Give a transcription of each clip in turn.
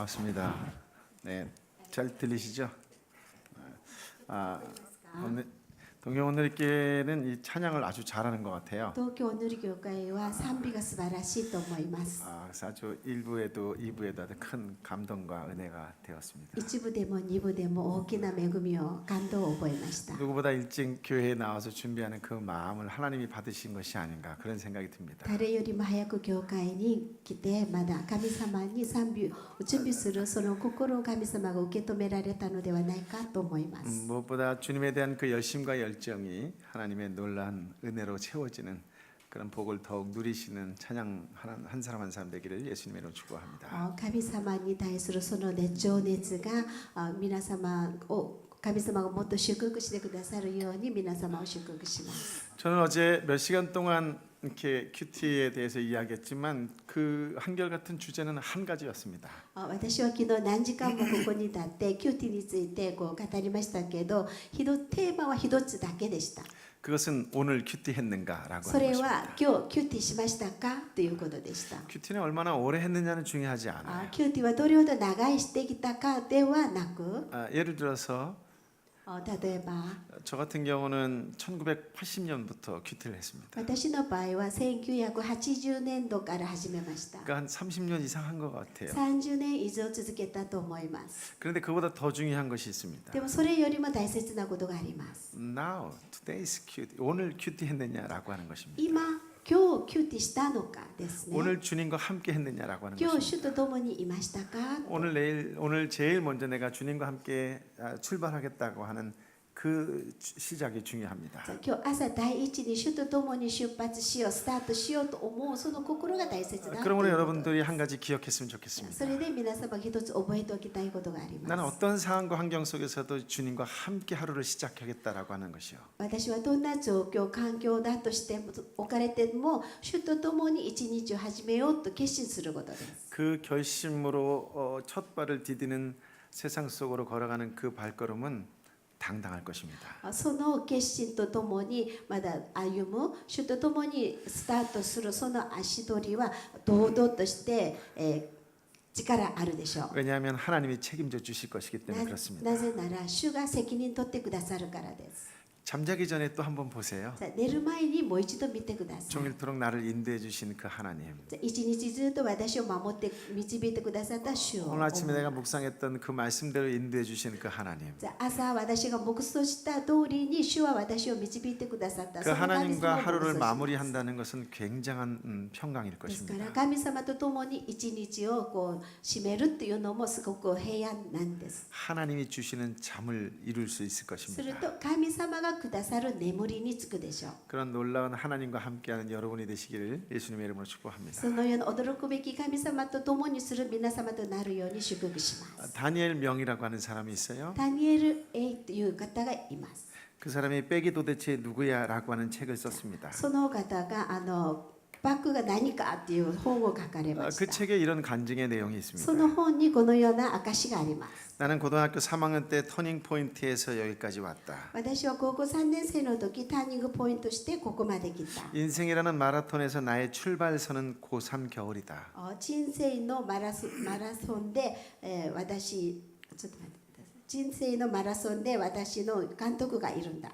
반갑습니다. 네, 잘 들리시죠? 오늘 동경 오늘교회는 이 찬양을 아주 잘하는 것 같아요. 東京おぬり教会は賛美が素晴らしいと思います。 그래서 아주 1부에도 2부에도 아주 큰 감동과 은혜가 되었습니다. 一部でも二部でも大きな恵みを感動を覚えました。 누구보다 일찍 교회에 나와서 준비하는 그 마음을 하나님이 받으신 것이 아닌가 그런 생각이 듭니다. 誰よりも早く教会に来てまだ神様に賛美を準備するその心を神様が受け止められたのではないかと思います。 무엇보다 주님에 대한 그 열심과 열정이 하나님의 놀라운 은혜로 채워지는 그런 복을 더욱 누리시는 찬양 한 사람 한 사람 되기를 예수님의 이름으로 축복합니다. 神様に対するその情熱が皆様を神様がもっと祝福してくださるように皆様を祝福します。 저는 어제 몇 시간 동안 이렇게 큐티에 대해서 이야기했지만 그 한결같은 주제는 한 가지였습니다. 私は昨日何時間もここに立ってキューティーについて語りましたけど、テーマは一つだけでした。 그것은 오늘 큐티 했는가라고 そ 하는 れは 것입니다. 今日キューティーしましたかということでした。 큐티는 얼마나 오래 했느냐는 중요하지 않아요. キューティーはどれほど長いしてきたかではなく、 예를 들어서 例えば 저 같은 경우는 1980년부터 큐티를 했습니다. 私の場合は1980年度から始めました。 그러니까 한 30년 이상 한 것 같아요. 30年以上続けたと思います。 그런데 그보다 더 중요한 것이 있습니다. でもそれよりも大切なことがあります。 Now, today's 큐티. 오늘 큐티 했느냐라고 하는 것입니다. 今日キューティーしたのかですね。 오늘 주님과 함께 했느냐라고 하는 今日 것입니다. 主と共にいましたか。 오늘 제일 먼저 내가 주님과 함께 출발하겠다고 하는 그 시작이 중요합니다. 今日朝第一に主と共に出発しよう、スタートしようと思うその心が大切だ。 그러므로 여러분들이 한 가지 기억했으면 좋겠습니다. それで皆様が一つ覚えておきたいことがあり 나는 ます。 어떤 상황과 환경 속에서도 주님과 함께 하루를 시작하겠다라고 하는 것이요. 私はどんな状況、環境だとしても置かれても主と共に一日を始めようと決心することです。 그 결심으로 첫 발을 디디는 세상 속으로 걸어가는 그 발걸음은 당당할 것입니다. その決心とともにまだ歩む主とともにスタートするその足取りは堂々として、力あるでしょう。 왜냐하면 하나님이 책임져 주실 것이기 때문에 그렇습니다. なぜなら主が責任取ってくださるからです。 잠자기 전에 또 한번 보세요. 寝る前にもう一度見てください。 종일토록 나를 인도해 주신 그 하나님. 一日ずっと私を守って導いてくださった主を 오늘 아침에 내가 묵상했던 그 말씀대로 인도해 주신 그 하나님. 朝私が黙想した通りに主は私を導いてくださった 그 その神 하나님과 様を 하루를 黙想します 마무리한다는 것은 굉장한 평강일 ですか 것입니다. ら神様と共に一日をこう締めるっていうのもすごく平安なんです。 하나님이 주시는 잠을 이룰 수 있을 する 것입니다. と神様がくださる眠りにつくでしょう。 그런 놀라운 하나님과 함께하는 여러분이 되시기를 예수님의 이름으로 축복합니다. そのような驚くべき神様と共にする皆様となるように祝福します。 다니엘 명이라고 하는 사람이 있어요. ダニエル・エイという方がいます。 그 사람이 백이 도대체 누구야라고 하는 책을 썼습니다. その方がバッグが何かっていう本を書かれまし 그 た。 책에 이런 간증의 내용이 そ 있습니다. の本にこのような証があります。 나는 고등학교 3학년 때 터닝 포인트에서 여기까지 왔다. 私は高校3年生の時ターニングポイントしてここまで来た。 인생이라는 마라톤에서 나의 출발선은 고3 겨울이다. 人生のマラソンで、私ちょっと待ってください。人生のマラソンで私の監督がいるんだ。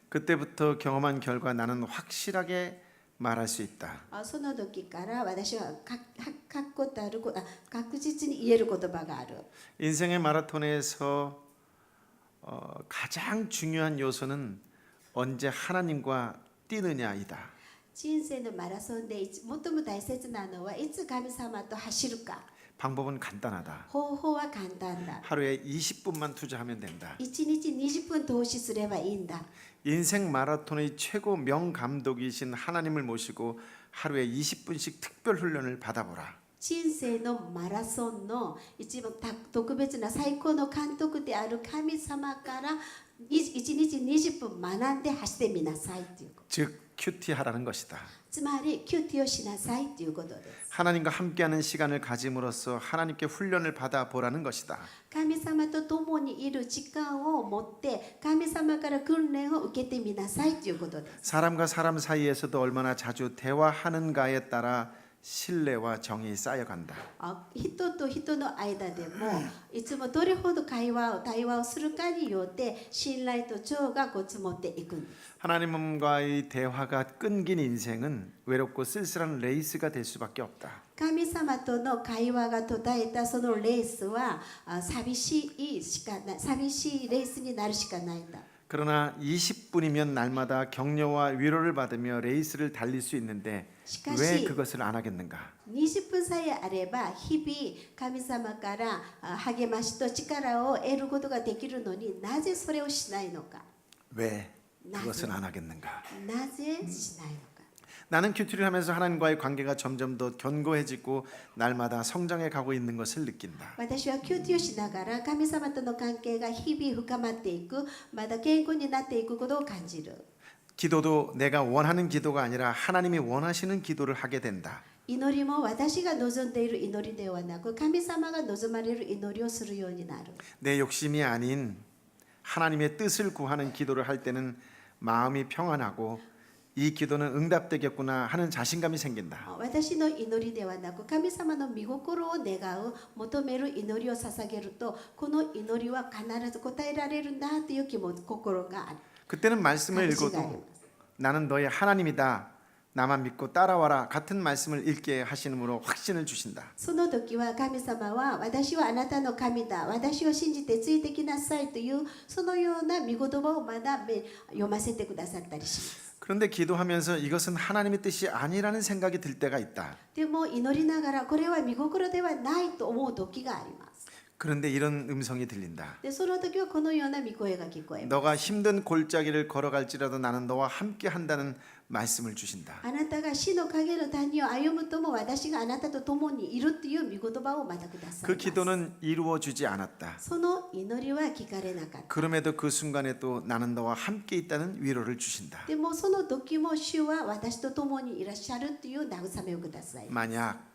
그때부터 경험한 결과 나는 확실하게 말할 수 있다. その時から私は確固たる確実に言える言葉がある。 인생의 마라톤에서 가장 중요한 요소는 언제 하나님과 뛰느냐이다. 人生のマラソンで最も大切なのはいつ神様と走るか。 방법은 간단하다. 方法は簡単だ。 하루에 20분만 투자하면 된다. 1日20分投資すればいいんだ。 인생 마라톤의 최고 명감독이신 하나님을 모시고 하루에 20분씩 특별 훈련을 받아보라. 人生のマラソンの一番特別な最高の監督である神様から1日20分学んで走ってみなさいということ。 즉 큐티하라는 것이다. つまりキューティーをしなさいということです。 하나님과 함께하는 시간을 가짐으로써 하나님께 훈련을 받아보라는 것이다. 神様と共にいる時間を持って神様から訓練を受けてみなさいということです。 사람과 사람 사이에서도 얼마나 자주 대화하는가에 따라 신뢰와 정이 쌓여간다. 人と人の間でもいつもどれほど対話をするかによって信頼と情がこう積もっていくんです。 하나님과의 대화가 끊긴 인생은 외롭고 쓸쓸한 레이스가 될 수밖에 없다. 神様との会話が途絶えたそのレースは寂しいレースになるしかないんだ。 그러나 20분이면 날마다 격려와 위로를 받으며 레이스를 달릴 수 있는데 왜 그것을 안 하겠는가? 20分さえあれば日々神様から励ましと力を得ることができるのになぜそれをしないのか 왜 그것을 안 하겠는가? なぜしないのか 나는 큐티를 하면서 하나님과의 관계가 점점 더 견고해지고 날마다 성장해 가고 있는 것을 느낀다. 私はキューティーをしながら神様との関係が日々深まっていくまだ健康になっていくことを感じる 기도도 내가 원하는 기도가 아니라 하나님이 원하시는 기도를 하게 된다. 祈りも私が望んでいる祈りではなく神様が望まれる祈りをするようになる 내 욕심이 아닌 하나님의 뜻을 구하는 기도를 할 때는 마음이 평안하고 이 기도는 응답되겠구나 하는 자신감이 생긴다. 私の祈りではなく神様の御心を願う求める祈りを捧げるとこの祈りは必ず答えられるんだという心がある 그때는 말씀을 확신이 읽어도 가요. 나는 너의 하나님이다. 나만 믿고 따라와라 같은 말씀을 읽게 하시므로 확신을 주신다. その時は神様は私はあなたの神だ私を信じてついてきなさいというそのような御言葉をまだ読ませてくださったりします 그런데 기도하면서 이것은 하나님의 뜻이 아니라는 생각이 들 때가 있다. でも祈りながらこれは御心ではないと思う時があります 그런데 이런 음성이 들린다. でその時はこのような御声が聞こえます 너가 힘든 골짜기를 걸어갈지라도 나는 너와 함께 한다는 말씀을 주신다. あなたが死の影の谷を歩むとも私があなたと共にいるという御言葉をまたください 그 ます 기도는 이루어지지 않았다. その祈りは聞かれなかった 그럼에도 그 순간에 또 나는 너와 함께 있다는 위로를 주신다. でもその時も主は私と共にいらっしゃるという慰めをください 만약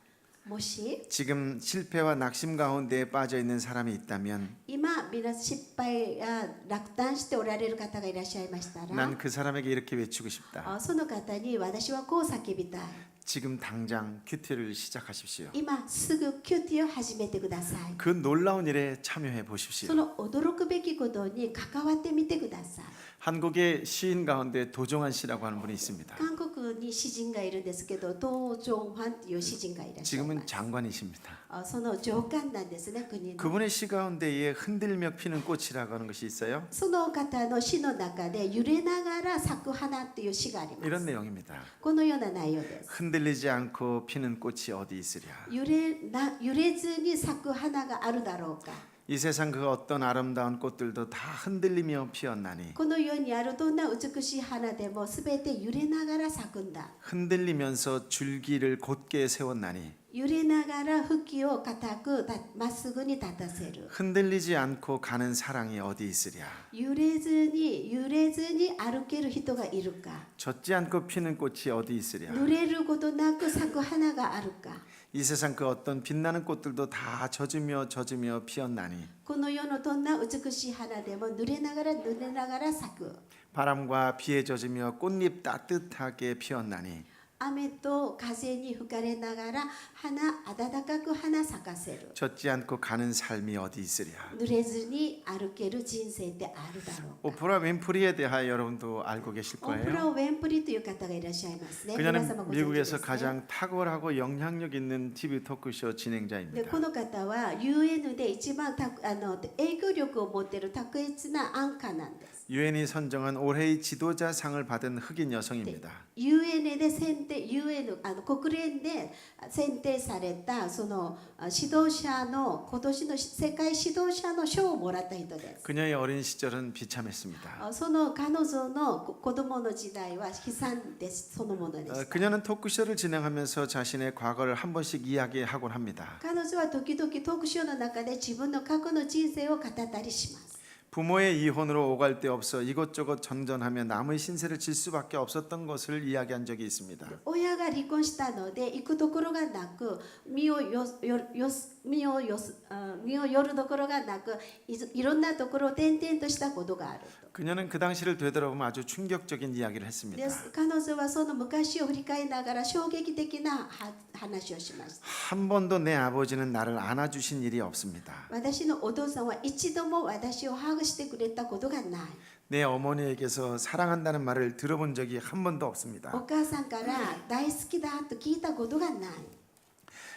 もし 지금 실패와 낙심 가운데에 빠져 있는 사람이 있다면 今皆失敗や落胆しておられる方がいらっしゃいましたら 난 그 사람에게 이렇게 외치고 싶다. その方に私はこう叫びたい 지금 당장 큐티를 시작하십시오. 今すぐキューティーを始めてください 그 놀라운 일에 참여해 보십시오. その驚くべきことに関わってみてください 한국의 시인 가운데 도종환 씨라고 하는 분이 있습니다. 韓国に詩人がいるんですけどトウ・ジョンファンという詩人がいらっしゃいま 지금은 す 장관이십니다. その上官なんですね国の 그분의 시 가운데에 흔들며 피는 꽃이라고 하는 것이 있어요. その方の詩の中で揺れながら咲く花っていう詩がありま 이런 す 내용입니다. このような内容です 흔들리지 않고 피는 꽃이 어디 있으랴. 揺れずに咲く花があるだろうか 이 세상 그 어떤 아름다운 꽃들도 다 흔들리며 피었나니 この世にあるどんな美しい花でもすべて揺れながら咲くんだ 흔들리면서 줄기를 곧게 세웠나니 揺れながら茎を固くまっすぐに立たせる 흔들리지 않고 가는 사랑이 어디 있으랴. 揺れずに歩ける人がいるか 젖지 않고 피는 꽃이 어디 있으랴. 濡れることなく咲く花があるか 이 세상 그 어떤 빛나는 꽃들도 다 젖으며 피었나니 この世のどんな美しい花でも濡れながら咲く 바람과 비에 젖으며 꽃잎 따뜻하게 피었나니 雨と風に吹かれながら暖かく花咲かせる 젖지 않고 가는 삶이 어디 있으랴. 濡れずに歩ける人生ってあるだろうか 오프라 윈프리에 대하여 여러분도 알고 계실 オプラ 거예요. ウェンプリという方がいらっしゃいますね。皆 그녀는 様ご存知です 미국에서 ね。 가장 탁월하고 영향력 있는 TV 토크쇼 で 진행자입니다. この方は UN で一番影響力を持っている卓越なアンカーなんです。 유엔이 선정한 올해의 지도자상을 받은 흑인 여성입니다. UN で国連で選定されたその指導者の今年の世界指導者の賞をもらった人です。 그녀의 어린 시절은 비참했습니다. その彼女の子供の時代は悲惨ですそのものでした。 그녀는 토크쇼를 진행하면서 자신의 과거를 한 번씩 이야기하곤 합니다. 彼女は時々トークショーの中で自分の過去の人生を語ったりします。 부모의 이혼으로 오갈 데 없어 이것저것 전전하며 남의 신세를 질 수밖에 없었던 것을 이야기한 적이 있습니다. 親が離婚したので行くところがなく身を寄るところがなくいろんなところを転々としたことがある。 그녀는 그 당시를 되돌아보면 아주 충격적인 이야기를 했습니다. で彼女はその昔を振り返りながら衝撃的な話をしました。 한 번도 내 아버지는 나를 안아주신 일이 없습니다. 私のお父さんは一度も私をハグしてくれたことがない。 내 어머니에게서 사랑한다는 말을 들어본 적이 한 번도 없습니다. お母さんから大好きだと聞いたことがない。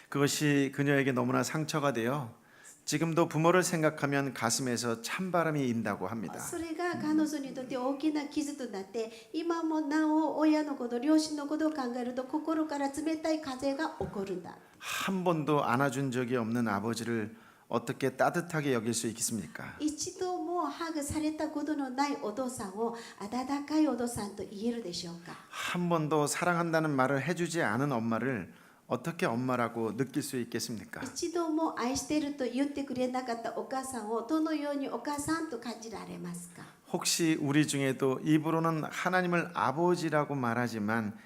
그것이 그녀에게 너무나 상처가 되어 지금도 부모를 생각하면 가슴에서 찬바람이 인다고 합니다. それが彼女にとって大きな傷となって今もなお親のこと両親のことを考えると心から冷たい風が起こるんだ。 한 번도 안아준 적이 없는 아버지를 어떻게 따뜻하게 여길 수 있겠습니까? 一度もハグされたことのないお父さんを温かいお父さんと言えるでしょうか。 한 번도 사랑한다는 말을 해주지 않은 엄마를 어떻게 엄마라고 느낄 수 있겠습니까? 一度も愛していると言ってくれなかったお母さんをどのようにお母さんと感じられますか。 혹시 우리 중에도 입으로는 하나님을 아버지라고 말하지만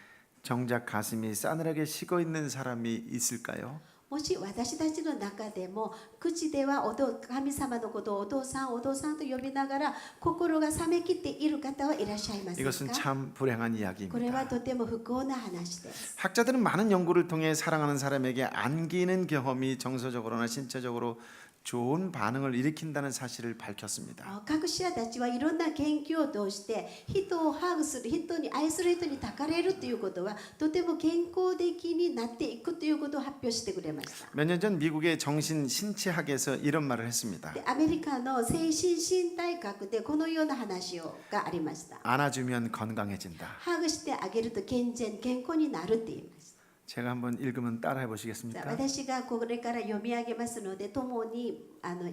정작 가슴이 싸늘하게 식어 있는 사람이 있을까요? もし私たちの中でも口では神様のことをお父さんと呼びながら心が冷めきっている方はいらっしゃいますか。 이것은 참 불행한 これは 이야기입니다. とても不幸な話です。 학자들은 많은 연구를 통해 사랑하는 사람에게 안기는 경험이 정서적으로나 신체적으로 좋은 반응을 일으킨다는 사실을 밝혔습니다. 学者たちはいろんな研究を通して人をハグする人に愛する人に抱かれるということはとても健康的になっていくということを発表してくれました。 몇 년 전 미국의 정신 신체학에서 이런 말을 했습니다. でアメリカの精神身体学でこのような話がありました。 안아주면 건강해진다. ハグしてあげると健康になるって言いました。 제가 한번 읽으면 따라해 じゃあ 보시겠습니까? 私がこれから読み上げますので共に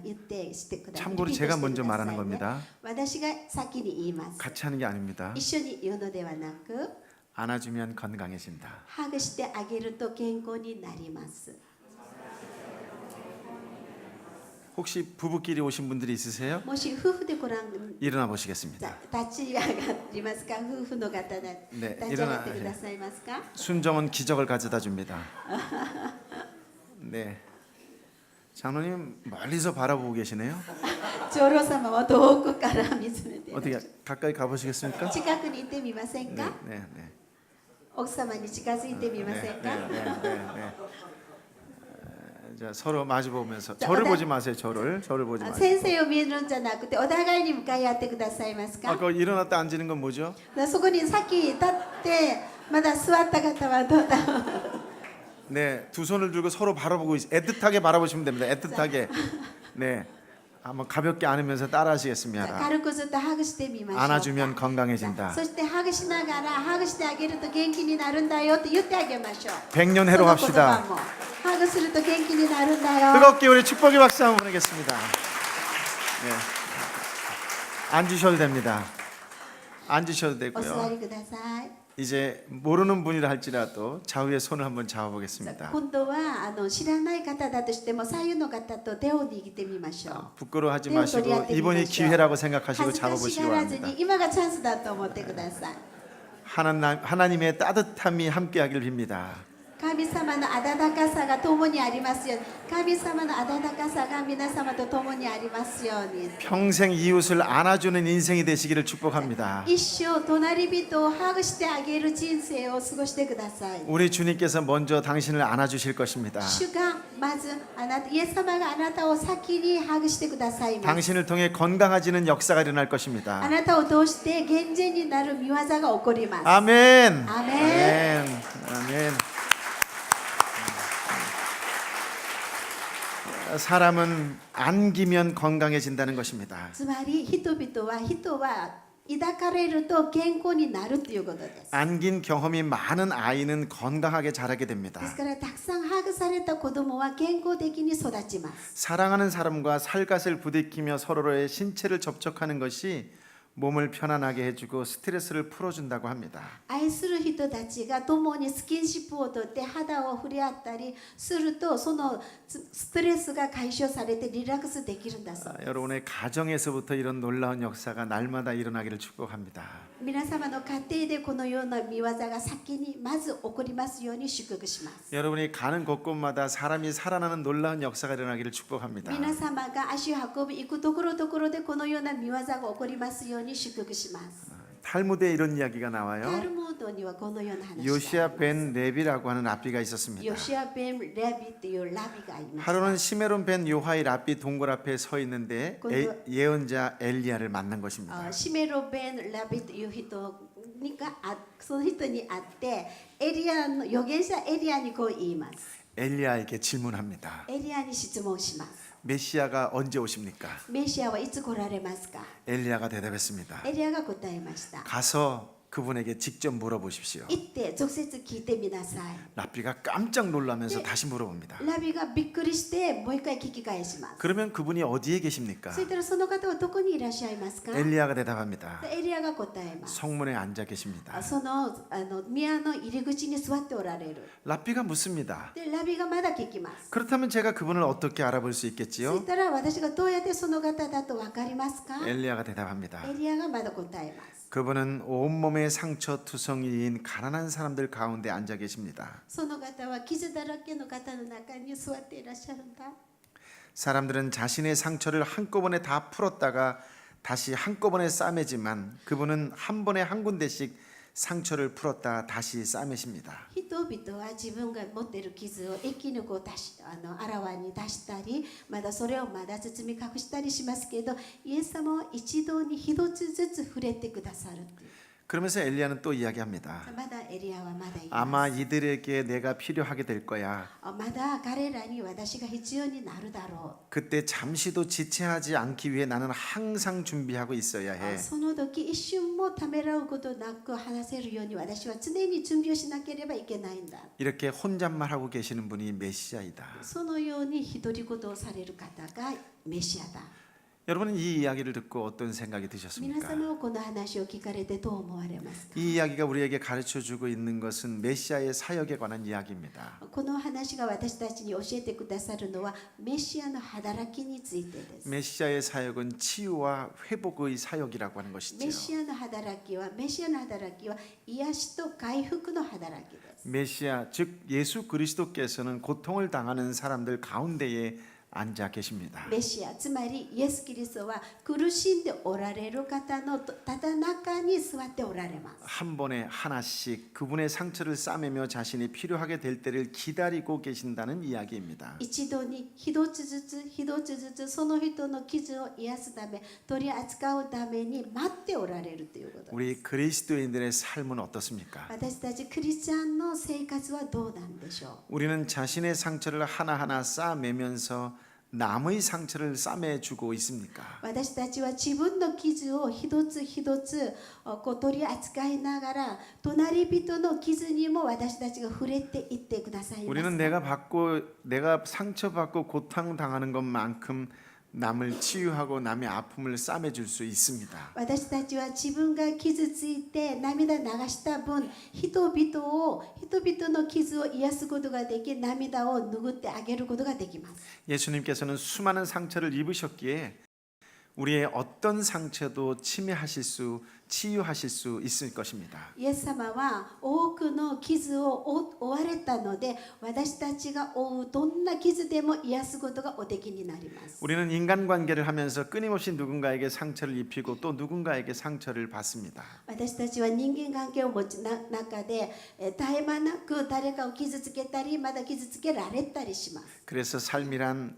言ってしてください。 참고로 リピート 제가 して 먼저 ください 말하는 ね。 겁니다. 私が先に言います。 같이 하는 게 아닙니다. 一緒に言うのではなく 안아주면 건강해진다. ハグしてあげると健康になります。 혹시 부부끼리 오신 분들이 있으세요? もし夫婦でご覧 일어나 보시겠습니다. 立ち上がりますか。夫婦の方で 네, 立ち上がってくださいますか。 순정은 기적을 가져다 줍니다. 네. 장로님 멀리서 바라보고 계시네요. 長老様は遠くから見つめていらっしゃ 어떻게 る。 가까이 가보시겠습니까? 近くに行ってみません 네, か。 네, 네. 奥様に近づいてみませんか。 네. 자, 서로 마주 보면서 자, 저를 어다- 보지 마세요. 저를 보지 あ 마세요. 先生を見るんじゃなくてお互いに向かい合ってくださいますか。 아까 일어났다 앉는 건 뭐죠? そこにさっき立ってまだ座った方はどうだ。 네, 두 손을 들고 서로 바라보고 애틋하게 바라보시면 됩니다. 애틋하게. 네, 한번 가볍게 안으면서 따라하시겠습니다. 軽くずっとハグしてみましょうか。 안아주면 건강해진다. そしてハグしながらハグしてあげると元気になるんだよって言ってあげましょう。 백년 해로 その言葉 갑시다. もハグすると元気になるんだよ。 뜨겁게 우리 축복의 박수 한번 보내겠습니다. 네. 앉으셔도 됩니다. 앉으셔도 お座 되고요. りください。 이제 모르는 분이라 할지라도 좌우의 손을 한번 잡아보겠습니다. 今度は知らない方だとしても左右の方と手を握ってみましょう。 부끄러워하지 手を取り合っ 마시고 てみま 이번이 しょう。 기회라고 생각하시고 恥ずかし 잡아보시기 がらず 바랍니다. に今がチャンスだと思ってください。 하나님의 따뜻함이 함께하길 빕니다. 神様の温かさが共にありますように。神様の温かさが皆様と共にありますように。 평생 이웃을 안아주는 인생이 되시기를 축복합니다. 一生隣人をハグしてあげる人生を過ごしてください。 우리 주님께서 먼저 당신을 안아주실 것입니다. 主がまずイエス様があなたを先にハグしてくださいます。 당신을 통해 건강해지는 역사가 일어날 あ 것입니다. なたを通して健全になる御業が起こります。 아멘. 아멘. 아멘. 사람은 안기면 건강해진다는 것입니다. つまり人は抱かれると健康になるということです。 안긴 경험이 많은 아이는 건강하게 자라게 됩니다. ですからたくさんハグされた子供は健康的に育ちます。 사랑하는 사람과 살갗을 부딪히며 서로의 신체를 접촉하는 것이 몸을 편안하게 해주고 스트레스를 풀어준다고 합니다. 愛する人たちが共にスキンシップをとって肌を触れ合ったりするとそのストレスが解消されてリラックスできるんだそうです。 여러분의 가정에서부터 이런 놀라운 역사가 날마다 일어나기를 축복합니다. 皆様の家庭でこのような見業が先にまず起こりますように祝福します。 여러분이 가는 곳곳마다 사람이 살아나는 놀라운 역사가 일어나기를 축복합니다. 皆様が足を運び行くところどころでこのような見業が起こりますように祝福します。 탈무드에 이런 이야기가 タル 나와요. モードにはこのような話があります。 요시아 벤 레비라고 하는 랍비가 있었습니다. ヨシアベン・レビというラビがいました。 하루는 시메론 벤 요하이 랍비 동굴 앞에 서 있는데 예언자 엘리야를 만난 것입니다. シメロベン・ラビという人その人に会ってエリアの預言者エリアにこう言います。 엘리야에게 질문합니다. エリアに質問します。 메시아가 언제 오십니까? メシアはいつ来られますか？ 엘리야가 대답했습니다. エリアが答えました。 가서 그분에게 직접 물어보십시오. 行って直接聞いてみなさい。 랍비가 깜짝 놀라면서 다시 물어봅니다. ラビがびっくりしてもう一回聞き返します。 그러면 그분이 어디에 계십니까? そしたらその方はどこにいらっしゃいますか？ 엘리야가 대답합니다. エリアが答えます。 성문에 앉아 계십니다. その宮の入り口に座っておられる。 랍비가 묻습니다. でラビがまだ聞きます。 그렇다면 제가 그분을 어떻게 알아볼 수 そし 있겠지요? たら私がどうやってその方だと分かりますか？ 엘리야가 대답합니다. エリアがまだ答えます。 그분은 온몸에 상처 투성이인 가난한 사람들 가운데 앉아 계십니다. その方は傷だらけの方の中に座っていらっしゃるんだ。 사람들은 자신의 상처를 한꺼번에 다 풀었다가 다시 한꺼번에 싸매지만 그분은 한 번에 한 군데씩 상처를 풀었다 다시 싸매십니다. 人々は自分が持っている傷を一気にこうあらわに出したりまだそれをまだ包み隠したりしますけどイエス様は一度に一つずつ触れてくださるっていう。 그러면서 엘리야는 또 이야기합니다. まだエリアはまだ言います。 아마 이들에게 내가 필요하게 될 거야. まだ彼らに私が必要になるだろ 그때 잠시도 지체하지 않기 위해 나는 항상 준비하고 있어야 う。 해. その時一瞬もためらうことなく話せるように私は常に準備をしなければいけないんだ。 이렇게 혼잣말하고 계시는 분이 메시아이다. そのように独り言をされる方がメシアだ。 여러분은 이 이야기를 듣고 어떤 생각이 皆 드셨습니까? 様はこの話を聞かれてどう思われますか？ 이 이야기가 우리에게 가르쳐주고 있는 것은 메시아의 사역에 관한 이야기입니다. この話が私たちに教えてくださるのはメシアの働きについてです。 메시아의 사역은 치유와 회복의 사역이라고 하는 メ 것이죠. シアの働きは癒しと回復の働きです。 메시아 즉 예수 그리스도께서는 고통을 당하는 사람들 가운데에 앉아 계십니다. メシアつまりイエス・キリストは苦しんでおられる方のただ中に座っておられます。 한 번에 하나씩 그분의 상처를 싸매며 자신이 필요하게 될 때를 기다리고 계신다는 이야기입니다. 一度に一つずつその人の傷を癒すため取り扱うために待っておられるということです。 우리 그리스도인들의 삶은 어떻습니까? 私たちクリスチャンの生活はどうなんでしょ 우리는 자신의 상처를 하나하나 싸매면서 남의 상처를 싸매주고 있습니까? う。私たちは自分の傷を一つ一つこう取り扱いながら隣人の傷にも私たちが触れていってくださいます 우리는 か？ 내가 상처받고 고통 당하는 것만큼 남을 치유하고 남의 아픔을 싸매줄 수 있습니다. 私たちは自分が傷ついて涙流した分人々の傷を癒すことができ涙を拭ってあげることができます。 예수님께서는 수많은 상처를 입으셨기에 우리의 어떤 상처도 치유하실 수 있을 것입니다. イエス様は多くの傷を負われたので私たちが負うどんな傷でも癒すことがおできになります。 우리는 인간관계를 하면서 끊임없이 누군가에게 상처를 입히고 또 누군가에게 상처를 받습니다. 私たちは人間関係を持つ中で絶え間なく誰かを傷つけたりまだ傷つけられたりします。 그래서 삶이란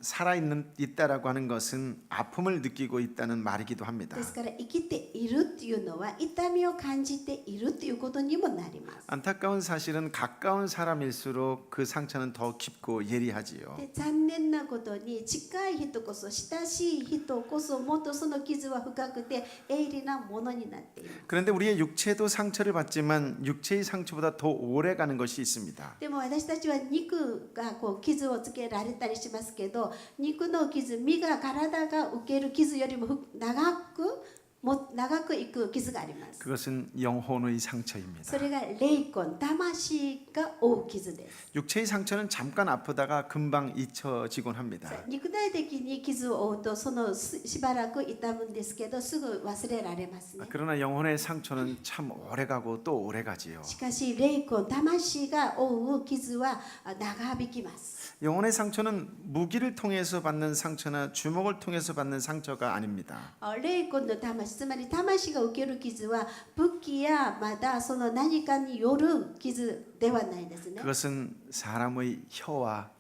있다라고 하는 것은 아픔을 느끼고 있다는 말이기도 합니다. ですから生きているっていうのは痛みを感じているということにもなります。 안타까운 사실은 가까운 사람일수록 그 상처는 더 깊고 예리하지요. で残念なことに近い人こそ親しい人こそもっとその傷は深くて鋭利なものになっています。 그런데 우리의 육체도 상처를 받지만 육체의 상처보다 더 오래 가는 것이 있습니다. でも私たちは肉がこう傷をつけられたりしますけど肉の傷身が体が受ける傷よりも長くも長くいく傷があります。 그것은 영혼의 상처입니다. それが霊魂、魂が負う傷です。 육체의 상처는 잠깐 아프다가 금방 잊혀지곤 합니다. 肉体的に傷を負うとしばらく痛むんですけどすぐ忘れられますね。 그러나 영혼의 상처는 참 오래가고 또 오래가지요. しかし霊魂、魂が負う傷は長引きます。 영혼의 상처는 무기를 통해서 받는 상처나 주먹을 통해서 받는 상처가 아닙니다. 霊魂の魂、つまり魂が受ける傷は武器やまたその何かによる傷ではないですね。 그것은 사람의 혀와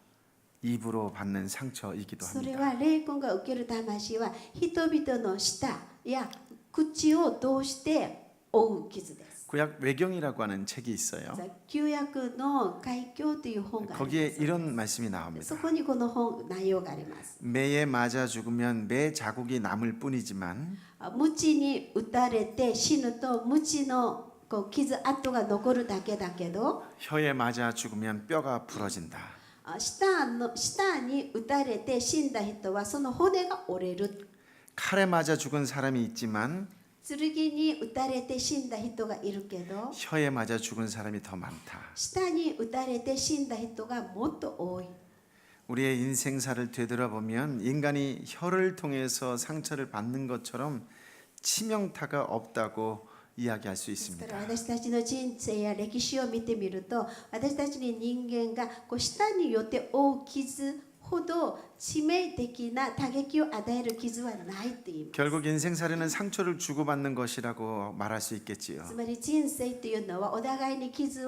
입으로 받는 상처이기도 それ 합니다. は霊魂が受ける魂は人々の舌や口を通して負う傷です。 구약 외경이라고 하는 책이 있어요. 旧約の開教という本があり 거기에 ます。 이런 말씀이 나옵니다. そこにこの本内容があります。 매에 맞아 죽으면 매 자국이 남을 뿐이지만 鞭に打たれて死ぬと鞭の傷跡が残るだけだけど 혀에 맞아 죽으면 뼈가 부러진다. 舌に打たれて死んだ人はその骨が折れる。 칼에 맞아 죽은 사람이 있지만 剣に打たれて死んだ人がいるけど 혀에 맞아 죽은 사람이 더 많다. 舌に打たれて死んだ人がもっと多い。 우리의 인생사를 되돌아보면 인간이 혀를 통해서 상처를 받는 것처럼 치명타가 없다고 이야기할 수 ですから 있습니다. 私たちの人生や歴史を見てみると私たちに人間が舌によって負う傷ほど致命的な打撃を与える傷はないと言います。 결국 인생살이는 상처를 주고받는 것이라고 말할 수 있겠지요. つまり人生というのはお互いに傷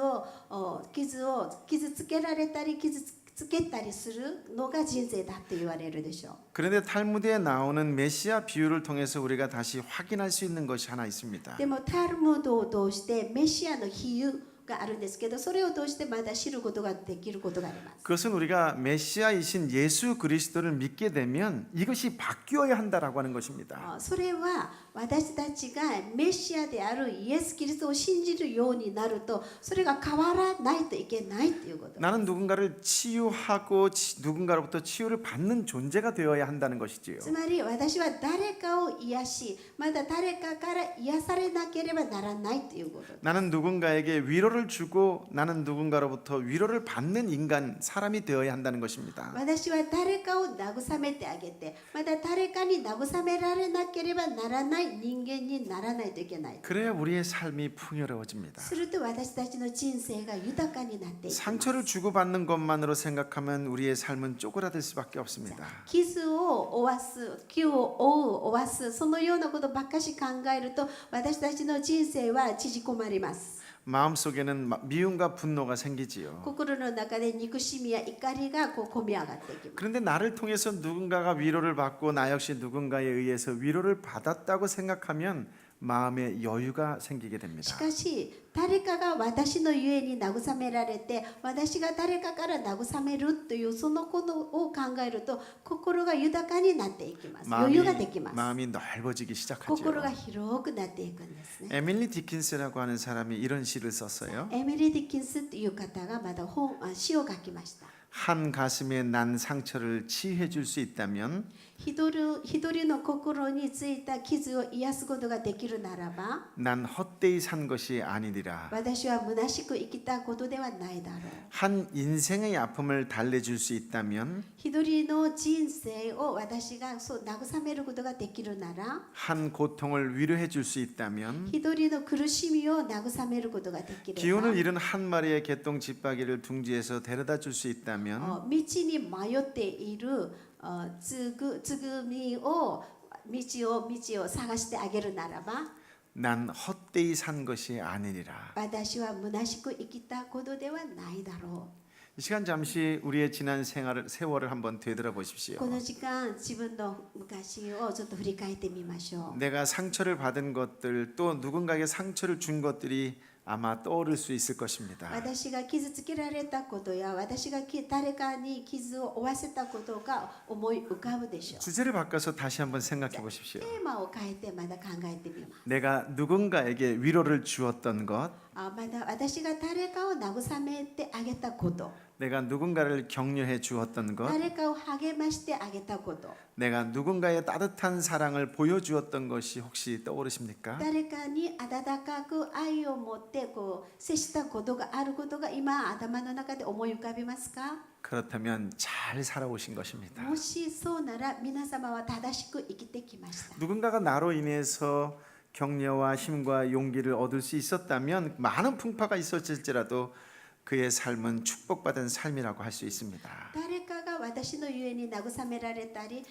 つけられたり傷つけたりするのが人生だと言われるでしょう。 그런데 탈무드에 나오는 메시아 비유를 통해서 우리가 다시 확인할 수 있는 것이 하나 있습니다. でもタルムドを通してメシアの比喩があるんですけどそれを通してまだ知ることができることがあります。 그것은 우리가 메시아이신 예수 그리스도를 믿게 되면 이것이 바뀌어야 한다라고 하는 것입니다. それは私たちがメシアであるイエス・キリストを信じるようになるとそれが変わらないといけないということ。 나는 누군가를 치유하고 누군가로부터 치유를 받는 존재가 되어야 한다는 것이지요. つまり私は誰かを癒しまた誰かから癒されなければならないということ。 나는 누군가에게 위로를 주고 나는 누군가로부터 위로를 받는 인간, 사람이 되어야 한다는 것입니다. 私は誰かを慰めてあげてまた誰かに慰められなければならない人間にならないといけない。 그래야 우리의 삶이 풍요로워집니다. すると私たちの人生が豊かになっていきます。 상처를 주고받는 것만으로 생각하면 우리의 삶은 쪼그라들 수밖에 없습니다. 傷を負わす、傷を負わす、そのようなことばっかし考えると私たちの人生は縮こまります。 마음속에는 미움과 분노가 생기지요. 心の中で憎しみや怒りが込み上がっていきます。 그런데 나를 통해서 누군가가 위로를 받고 나 역시 누군가에 의해서 위로를 받았다고 생각하면 마음에 여유가 생기게 し 됩니다. かし誰かが私のゆえに慰められて私が誰かから慰めるというそのことを考えると心が豊かになっていきます。余裕ができます。 마음이 넓어지기 시작하죠. 心が広くなっていくんですね。 에밀리 디킨스라고 하는 사람이 이런 시를 썼어요. エミリー・ディキンスという方がまだ詩を書きました。 한 가슴에 난 상처를 치유해 줄 수 있다면 一人の心についた傷を癒すことができるならば 난 헛되이 산 것이 아니리라. 私は虚しく生きたことではないだろう。 한 인생의 아픔을 달래줄 수 있다면 一人の人生を私がそう慰めることができるなら 한 고통을 위로해 줄 수 있다면 一人の苦しみを慰めることができれば 기운을 잃은 한 마리의 개똥 집바퀴를 둥지에서 데려다 줄 수 있다면 道に迷っているつぐみを道を探してあげるならば 난 헛되이 산 것이 아니리라. 私は虚しく生きたことではないだろ 이 시간 잠시 우리의 지난 세월을 한번 되돌아 う。 보십시오. この時間自分の昔をちょっと振り返ってみましょう。 내가 상처를 받은 것들 또 누군가에게 상처를 준 것들이 아마 떠오를 수 있을 것입니다. 私が傷つけられたことや私が誰かに傷を負わせたことが思い浮かぶでしょう。 주제를 바꿔서 다시 한번 생각해 보십시오. テーマを変えてまだ考えてみます。 내가 누군가에게 위로를 주었던 것, まだ私が誰かを慰めてあげたこと、 내가 누군가를 격려해 주었던 것, 誰かを励ましてあげたこと、 내가 누군가의 따뜻한 사랑을 보여주었던 것이 혹시 떠오르십니까? 誰かに温かく愛を持って接したことがあることが今頭の中で思い浮かびますか？ 그렇다면 잘 살아오신 것입니다. もしそうなら皆様は正しく生きてきました。 누군가가 나로 인해서 격려와 힘과 용기를 얻을 수 있었다면 많은 풍파가 있었을지라도 그의 삶은 축복받은 삶이라고 할 수 있습니다. 誰かが私のゆえに慰められたり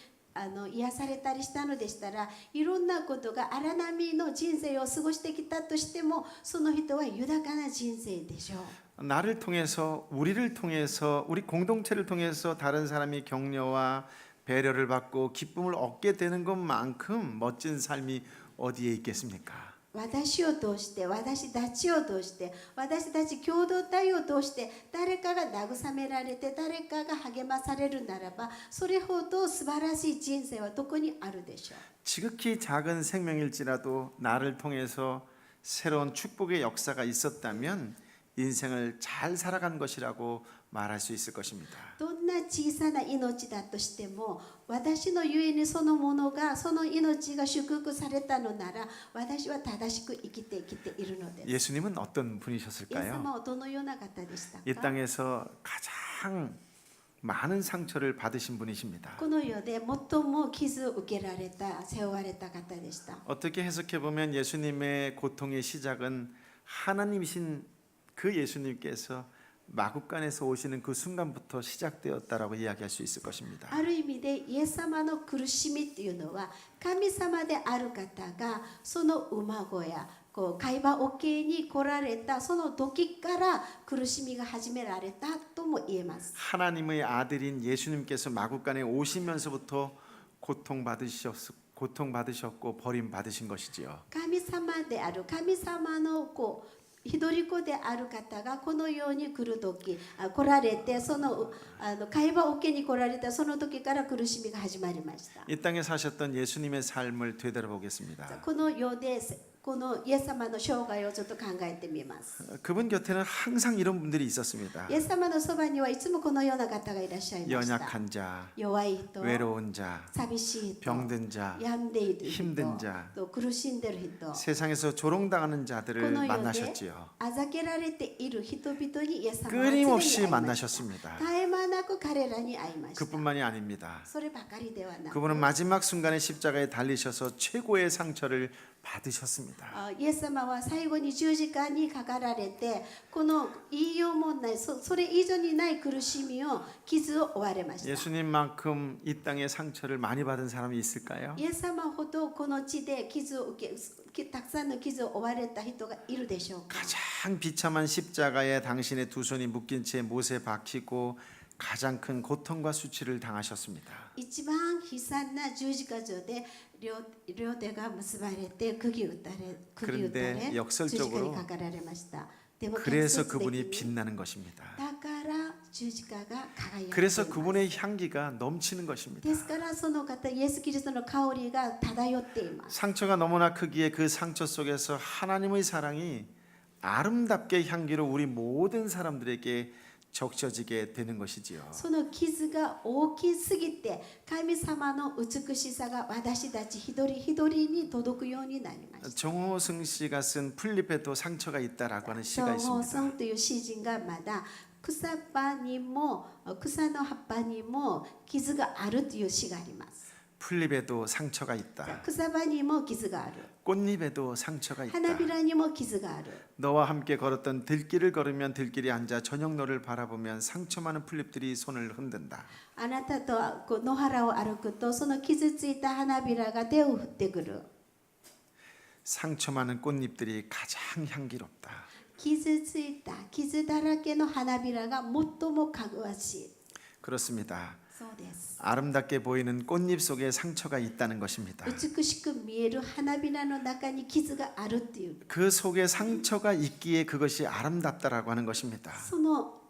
癒されたりしたのでしたら、いろんなことが荒波の人生を過ごしてきたとしても、その人は豊かな人生でしょう。 나를 통해서 우리를 통해서 우리 공동체를 통해서 다른 사람이 격려와 배려를 받고 기쁨을 얻게 되는 것만큼 멋진 삶이 어디에 있겠습니까? 私を通して、私たちを通して、私たち共同体を通して誰かが慰められて誰かが励まされるならば、それほど素晴らしい人生はどこにあるでしょう。 지극히 작은 생명일지라도 나를 통해서 새로운 축복의 역사가 있었다면 인생을 잘 살아간 것이라고 말할 수 있을 것입니다. どんな小さな命だとしても、私のゆえにそのものが、その命が祝福されたのなら、私は正しく生きてきているのです。 예수님은 어떤 イエス 분이셨을까요? 様はどのような方でしたか？ 이 땅에서 가장 많은 상처를 받으신 분이십니다. この世で最も傷を受けられた、背負われた方でした。 어떻게 해석해 보면 예수님의 고통의 시작은 하나님이신 그 예수님께서 마국간에서 오시는 그 순간부터 시작되었다라고 이야기할 수 있을 것입니다. ある意味でイエス様の苦しみっていうのは、神様である方がその馬小屋、会話桶に来られたその時から苦しみが始められたとも言えます。 하나님의 아들인 예수님께서 마국간에 오시면서부터 고통받으셨고 버림받으신 것이지요. 神様である神様の一人子である方がこの世に来る時、来られて、その会話桶に来られたその時から苦しみが始まりました。 이 땅에 사셨던 예수님의 삶을 되돌아보겠습니다. この世でこのイエス様の生涯をちょっと考えてみます。 그분 곁에는 항상 이런 분들이 있었습니다. イエス様のそばにはいつもこのような方がいらっしゃいました。 연약한 자, 弱い人、 외로운 자, 寂しい人、 병든 자, 病んでいる人、 힘든 자, 苦しんでいる人、 세상에서 조롱당하는 자들을 この世で 만나셨지요. あざけられている人々にイエス様は常に 끊임없이 会いました。 만나셨습니다. 絶え間なく彼らに会いました。 그뿐만이 아닙니다. そればかりではなく、 그분은 마지막 순간에 십자가에 달리셔서 최고의 상처를 받으셨습니다. イエス様は最後に十字架にかかられて、この言いようもない、それ以上にない苦しみを、傷を負われました。 예수님만큼 이 땅에 상처를 많이 받은 사람이 있을까요? イエス様ほどこの地で傷を受け、たくさんの傷を負われた人がいるでしょうか？ 가장 비참한 십자가에 당신의 두 손이 묶인 채 못에 박히고 가장 큰 고통과 수치를 당하셨습니다. 一番悲惨な十字架上で両手が結ばれて釘打たれ 그런데 十字架 역설적으로 にかかられました。でも 그래서 逆説的 그분이 に 빛나는 것입니다. だから十字架が輝いてい 그래서 ます。 그분의 향기가 넘치는 것입니다. ですからその方イエス・キリストの香りが漂っています。 상처가 너무나 크기에 그 상처 속에서 하나님의 사랑이 아름답게 향기로 우리 모든 사람들에게 적셔지게 되는 것이지요. その傷が大きすぎて神様の美しさが私たち一人一人に届くようになりました。 정호승 씨가 쓴 풀잎에도 상처가 있다라고 하는 시가 張宝 있습니다. さんという詩人がまだ草の葉っぱにも傷があるという詩があります。 풀잎에도 상처가 있다. 草葉にも傷がある。 꽃잎에도 상처가 있다. 花びらにも傷がある。 너와 함께 걸었던 들길을 걸으면 들길이 앉아 저녁너를 바라보면 상처 많은 풀잎들이 손을 흔든다. あなたと野原を歩くとその傷ついた花びらが手を振ってくる。 상처 많은 꽃잎들이 가장 향기롭다. 傷だらけの花びらが最もかぐわしい。 그렇습니다. そうです。 아름답게 보이는 꽃잎 속에 상처가 있다는 것입니다. 美しく見える花びらの中に傷があるっていう。 그 속에 상처가 있기에 그것이 아름답다라고 하는 것입니다. その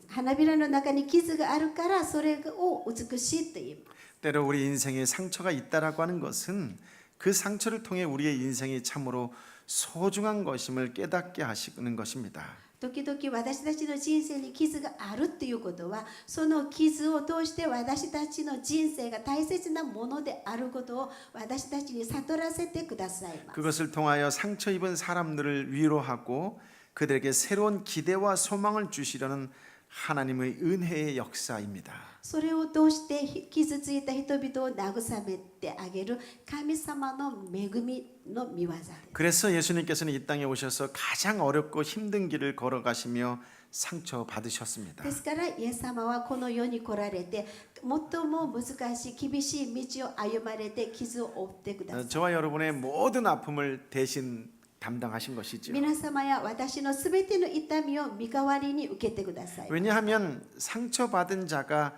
花びらの中に傷があるからそれを美しいと言います。 때로 우리 인생에 상처가 있다라고 하는 것은 그 상처를 통해 우리의 인생이 참으로 소중한 것임을 깨닫게 하시는 것입니다. 時々私たちの人生に傷があるっていうことは、その傷を通して私たちの人生が大切なものであることを私たちに悟らせてくださいます。 그것을 통하여 상처 입은 사람들을 위로하고 그들에게 새로운 기대와 소망을 주시려는 하나님의 은혜의 역사입니다. それを通して傷ついた人々を慰めてあげる神様の恵みの御業です。 그래서 예수님께서는 이 땅에 오셔서 가장 어렵고 힘든 길을 걸어가시며 상처 받으셨습니다. ですからイエス様はこの世に来られて最も難しい厳しい道を歩まれて傷を負ってください。 저와 여러분의 모든 아픔을 대신 담당하신 것이죠. 皆様や私のすべての痛みを身代わりに受けてください。 왜냐하면 상처받은 자가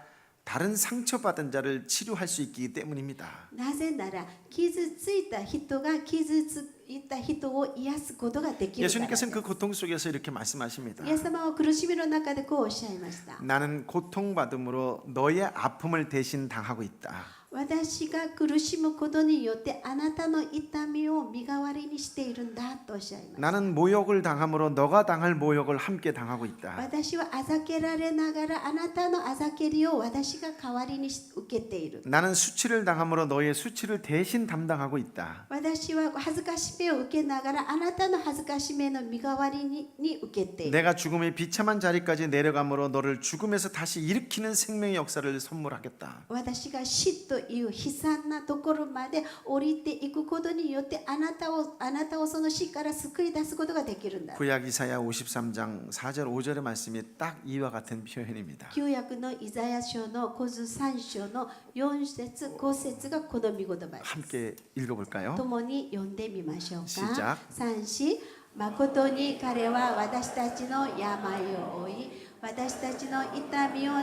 다른 상처받은 자를 치료할 수 있기 때문입니다. なぜなら傷ついた人が傷ついた人を癒すことができるからです。 예수님께서는 그 고통 속에서 이렇게 말씀하십니다. イエス様は苦しみの中でこうおっしゃいました。 나는 고통받음으로 너의 아픔을 대신 당하고 있다. 私が苦しむことによってあなたの痛みを身代わりにしているんだとおっしゃいます。 나는 모욕을 당함으로 너가 당할 모욕을 함께 당하고 있다. 私はあざけられながらあなたのあざけりを私が代わりに受けている。 나는 수치를 당함으로 너의 수치를 대신 담당하고 있다. 私は恥ずかしめを受けながらあなたの恥ずかしめの身代わりに受けている。 내가 죽음의 비참한 자리까지 내려감으로 너를 죽음에서 다시 일으키는 생명의 역사를 선물하겠다. 私が死という悲惨なところまで降りていくことによってあなたをその死から救い出すことができるんだ。 구약 이사야 53장 4절 5절의 말씀이 딱 이와 같은 표현입니다. 旧約のイザヤ書の53章の4節5節がこの御言葉です。 함께 읽어볼까요? 共に読んでみましょうか。 시작 3、4、誠に彼は私たちの病を負い、私たちの痛みを担っ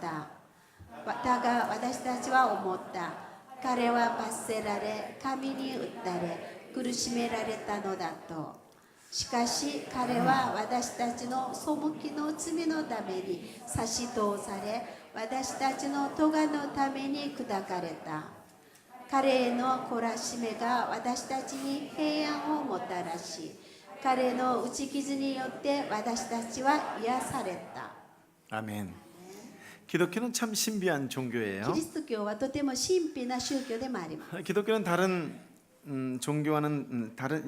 た。だが私たちは思った。彼は罰せられ、神に打たれ、苦しめられたのだと。しかし彼は私たちの背きの罪のために差し通され、私たちの咎のために砕かれた。彼への懲らしめが私たちに平安をもたらし、彼の打ち傷によって私たちは癒された。 아멘. 기독교는 참 신비한 キ 종교예요. リスト教はとても神秘な宗教でもあります。 기독교는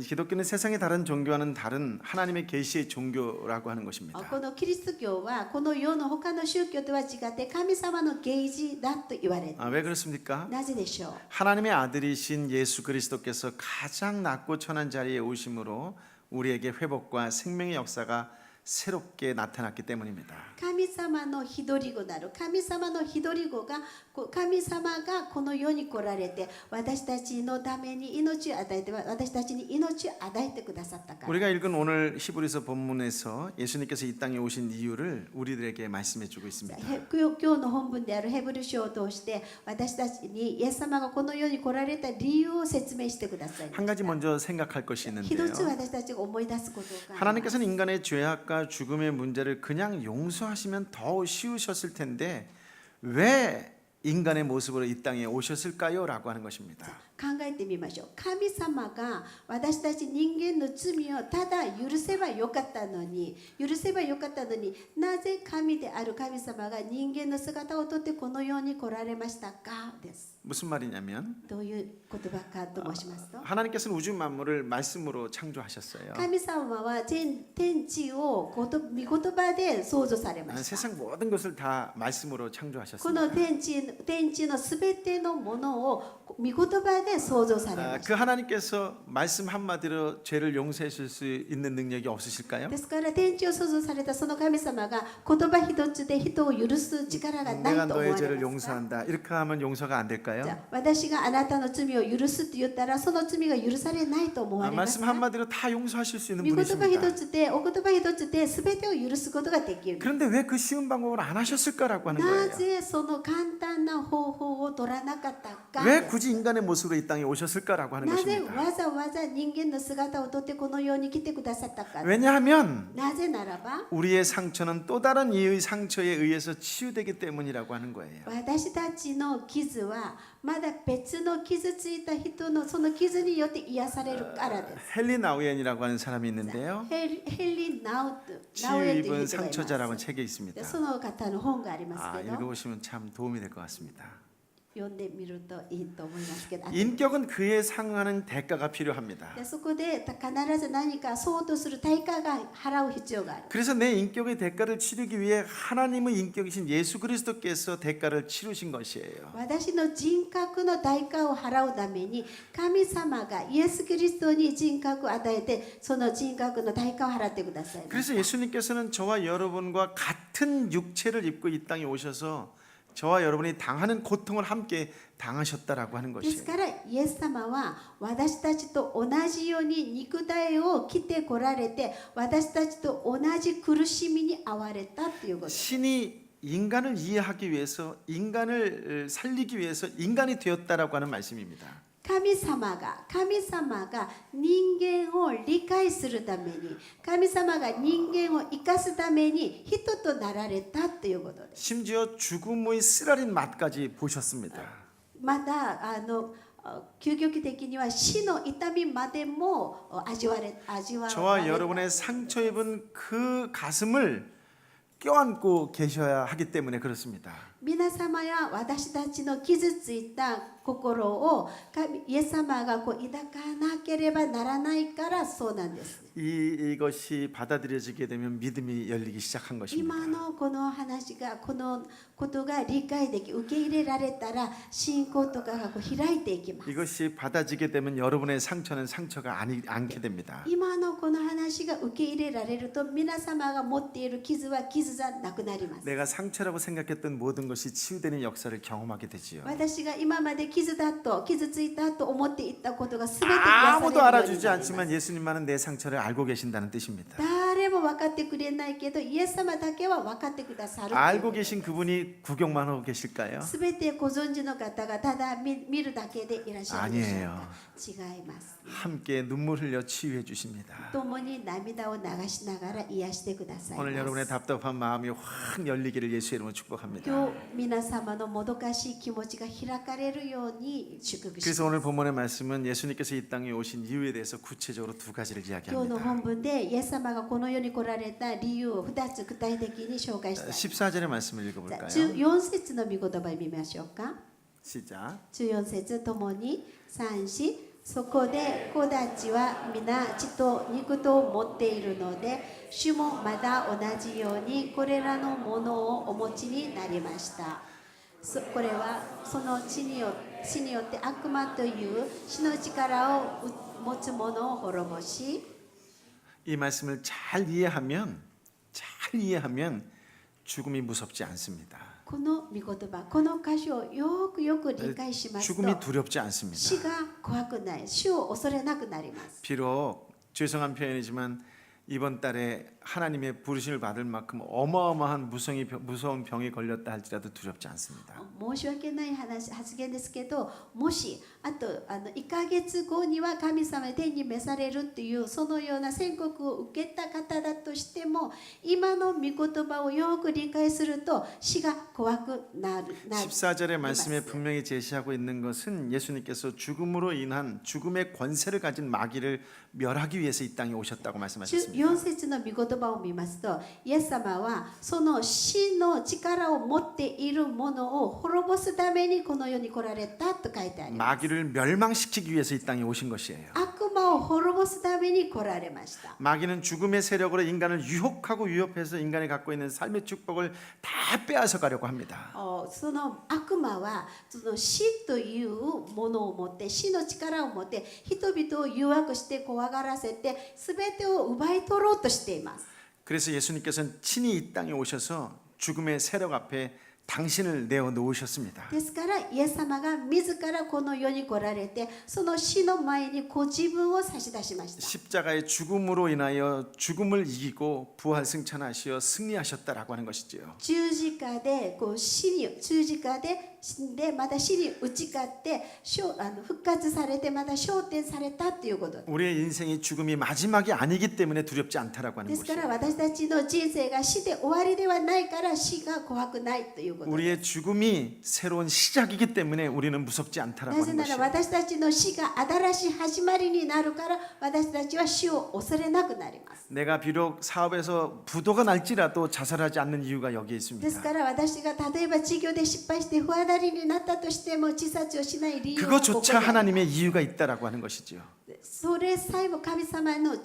기독교는 세상의 다른 종교와는 다른 하나님의 계시의 종교라고 하는 것입니다. このキリスト教はこの世の他の宗教とは違って神様の啓示だと言われています。 왜 그렇습니까? なぜでしょう。 하나님의 아들이신 예수 그리스도께서 가장 낮고 천한 자리에 오심으로 우리에게 회복과 생명의 역사가 새롭게 나타났기 때문입니다. 神様の独り子なる神様の独り子が神様がこの世に来られて私たちのために命を与えて私たちに命を与えてくださったから。 우리가 읽은 오늘 히브리서 본문에서 예수님께서 이 땅에 오신 이유를 우리들에게 말씀해 주고 있습니다. 今日の本文であるヘブル書を通して私たちにイエス様がこの世に来られた理由を説明してくださいました。 한 가지 먼저 생각할 것이 一 있는데요. つ私たちが思い出すことがあります。 하나님께서는 인간의 죄악과 죽음의 문제를 그냥 용서하시면 더 쉬우셨을 텐데 왜 인간의 모습으로 이 땅에 오셨을까요? 라고 하는 것입니다. 考えてみましょう。神様が私たち人間の罪をただ許せばよかったのになぜ神である神様が人間の姿をとってこの世に来られましたかです。 무슨 말이냐면 どういう言葉かと申しますと 하나님께서는 우주 만물을 말씀으로 창조하셨어요. 神様は天地を御言葉で創造されました。 세상 모든 것을 다 말씀으로 こ 창조하셨습니다. の天地のすべてのものを御言葉で創造されまし 그 た。 하나님께서 말씀 한마디로 죄를 용서해 줄 수 있는 능력이 없으실까요? ですから天地を創造されたその神様が言葉一つで人を許す力がな 내가 いと思 너의 われ 죄를 ますか。 용서한다. 이렇게 하면 용서가 안 될까요? じゃあ私があなたの罪を許すと言ったらその罪が許されないと思われます 말씀 か。 한마디로 다 용서하실 수 있는 御言葉 분이십니다. 一つでお言葉一つで全てを許すことができる。 그런데 왜 그 쉬운 방법을 안 하셨을까라고 하는 な 거예요. ぜその簡単な方法を取らなかったか。 왜 굳이 굳이 인간의 모습으로 이 땅에 오셨을까라고 하는 なぜ 것입니다. わざわざ人間の姿をとってこの世に来てくださったか。 왜냐하면 なぜならば 우리의 상처는 또 다른 이의 상처에 의해서 치유되기 때문이라고 하는 거예요. 私たちの傷はまだ別の傷ついた人のその傷によって癒されるからです。 헨리 나우엔이라고 하는 사람이 있는데요. ヘリ・ナウト 치유 という 입은 人がいま 상처자라는 す。 책에 있습니다. でその方の本がありますけど、 읽어보시면 참 도움이 될 것 같습니다. 読んでみるといいと思いますけど、 인격은 그에 상응하는 대가가 필요합니다. でそこで必ず何か相当する対価が払う必要がある。 그래서 내 인격의 대가를 치르기 위해 하나님의 인격이신 예수 그리스도께서 대가를 치르신 것이에요. 私の人格の代価を払うために神様がイエス・キリストに人格を与えてその人格の代価を払ってください。 그래서 예수님께서는 저와 여러분과 같은 육체를 입고 이 땅에 오셔서 저와 여러분이 당하는 고통을 함께 당하셨다라고 하는 です 것이에요. からイエス様は私たちと同じように肉体を着てこられて私たちと同じ苦しみに遭われたということ。 신이 인간을 이해하기 위해서 인간을 살리기 위해서 인간이 되었다라고 하는 말씀입니다. 神様が人間を理解するために神様が人間を生かすために人となられたということです。 심지어 죽음의 쓰라린 맛까지 보셨습니다. また究極的には死の痛みまでも味わわれ 저와 여러분의 상처 입은 그 가슴을 껴안고 계셔야 하기 때문에 그렇습니다. 皆様や私たちの傷ついた心をイエス様が抱かなければならないからそうなんです。 이것이 받아들여지게 되면 믿음이 열리기 시작한 것입니다. 今のこの話がこのことが理解でき受け入れられたら信仰とかが開いていきます。 이것이 받아지게 되면 여러분의 상처는 상처가 않게 됩니다. 今のこの話が受け入れられると皆様が持っている傷は傷じゃなくなります。 내가 상처라고 생각했던 모든 것이 치유되는 역사를 경험하게 되지요. 私が今まで傷ついたと思っていたことが全て癒されるように 아무도 なり 알아주지 ます。 않지만 예수님만은 내 상처를 알고 계신다는 뜻입니다. 誰も分かってくれないけどイエス様だけは分かってくださる。 알고 계신 그분이 구경만 하고 계실까요? すべてご存知の方がただ見るだけでいらっしゃるでしょうか。違います。 함께 눈물 흘려 치유해 주십니다. 共に涙を流しながら癒してくださいます。 오늘 여러분의 답답한 마음이 확 열리기를 예수의 이름으로 축복합니다. 今日皆様のもどかしい気持ちが開かれるように祝福します。 그래서 오늘 본문의 말씀은 예수님께서 이 땅에 오신 이유에 대해서 구체적으로 두 가지를 今日の 이야기합니다. 本文でイエス様がこの世に来られた理由を2つ具体的に紹介したい。 14절의 말씀을 じゃあ 읽어볼까요? 14節の御言葉を見ましょうか。 시작. 14節ともに3、4そこで子たちは皆血と肉とを持っているので主もまだ同じようにこれらのものをお持ちになりました。これはその死によって悪魔という死の力を持つ者を滅ぼし 이 말씀을 잘 이해하면 죽음이 무섭지 않습니다. この御言葉この箇所をよく理解しますと 죽음이 두렵지 않습니다. 死が怖くない死を恐れなくなります。 비록 죄송한 표현이지만 이번 달에 하나님의 부르심을 받을 만큼 어마어마한 무서운 병에 걸렸다 할지라도 두렵지 않습니다. 申し訳ない発言ですけどもしあと1ヶ月後には神様に天に召されるというそのような宣告を受けた方だとしても今の御言葉をよく理解すると死が怖くなる 14절의 말씀에 분명히 제시하고 있는 것은 예수님께서 죽음으로 인한 죽음의 권세를 가진 마귀를 멸하기 위해서 이 땅에 오셨다고 말씀하셨습니다. 4節の御言葉を見ますとイエス様はその死の力を持っているものを滅ぼすためにこの世に来られたと書いてあります。 마귀를 멸망시키기 위해서 이 땅에 오신 것이에요. 悪魔を滅ぼすために来られました。 마귀는 죽음의 세력으로 인간을 유혹하고 위협해서 인간이 갖고 있는 삶의 축복을 다 빼앗아 가려고 합니다. その悪魔はその死というものを持って死の力を持って人々を誘惑して怖がらせて全てを奪い取ろうとしています。 그래서 예수님께서는 친히 이 땅에 오셔서 죽음의 세력 앞에 당신을 내어 놓으셨습니다. ですからイエス様が自らこの世に来られてその死の前にご自分を差し出しました。 십자가의 죽음으로 인하여 죽음을 이기고 부활 승천하시어 승리하셨다라고 하는 것이지요. 十字架で死んでまた死に打ち勝って復活されてまた昇天されたということです。 우리의 인생이 죽음이 마지막이 아니기 때문에 두렵지 않다라고 하는 ですか 것이에요. ら私たちの人生が死で終わりではないから死が怖くないということです。 우리의 죽음이 새로운 시작이기 때문에 우리는 무섭지 않다라고 なぜ 하는 なら 것이에요. 私たちの死が新しい始まりになるから私たちは死を恐れなくなります。 내가 비록 사업에서 부도가 날지라도 자살하지 않는 이유가 여기에 です 있습니다. から私が例えば事業で失敗して不当たりになったとしても自殺をしない理由はここに 그것조차 あります。 하나님의 이유가 있다라고 하는 것이지요. それさえも神様の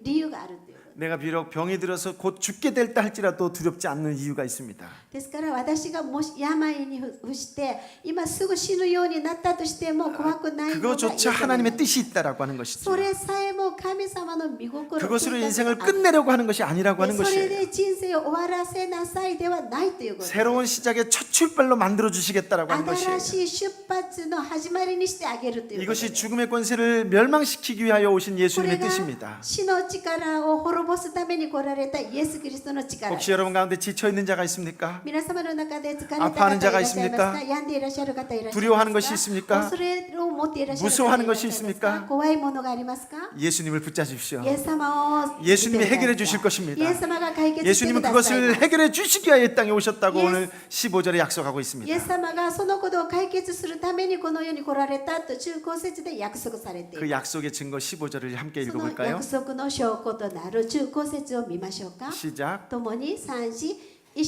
理由があるということ。 내가 비록 병이 들어서 곧 죽게 될다 할지라도 두렵지 않는 이유가 있습니다. ですから私がもし病に伏して今すぐ死ぬようになったとしても怖くないのがイエス 그것조차 様 하나님의 뜻이 있다라고 하는 そ 것이죠. れさえも神様の御心 그것으로 計画 인생을 がある 끝내려고 하는 것이 아니라고 하는 それ 것이에요. で人生を終わらせなさいではないということです。 새로운 시작의 첫 출발로 만들어 주시겠다라고 하는 것이에요. 新しい出発の始まりにしてあげるということで 이것이 す。 죽음의 권세를 멸망시키기 위하여 오신 これ 예수님의 が 뜻입니다. 死の力を滅ぼすために来られたイエス・キリストの力です。 혹시 여러분 가운데 지쳐 있는 자가 있습니까? 皆様の中で疲れた方 아파하는 い 자가 らっしゃいますか？ 있습니까? 病んでいらっしゃる方いらっしゃい 두려워하는 ま 것이 す 있습니까? か？恐れを持っていらっしゃる方いらっしゃい 무서워하는 ま 것이 す 있습니까? か？怖いものがありますか？ 예수님을 붙잡으십시오. イエス様を 예수님이 見てください。 해결해 주실 것입니다. イエス様が解決して 예수님은 ください 그것을 ます。 해결해 주시기 위하여 이 땅에 오셨다고 예수- 오늘 15절에 약속하고 イエ 있습니다. ス様がそのことを解決するためにこの世に来られたと中高節で約束されてい 그 る。 약속의 증거 15절을 함께 その 읽어볼까요? 約束の証拠となる中高節を見ましょうか。 시작. 共に3時一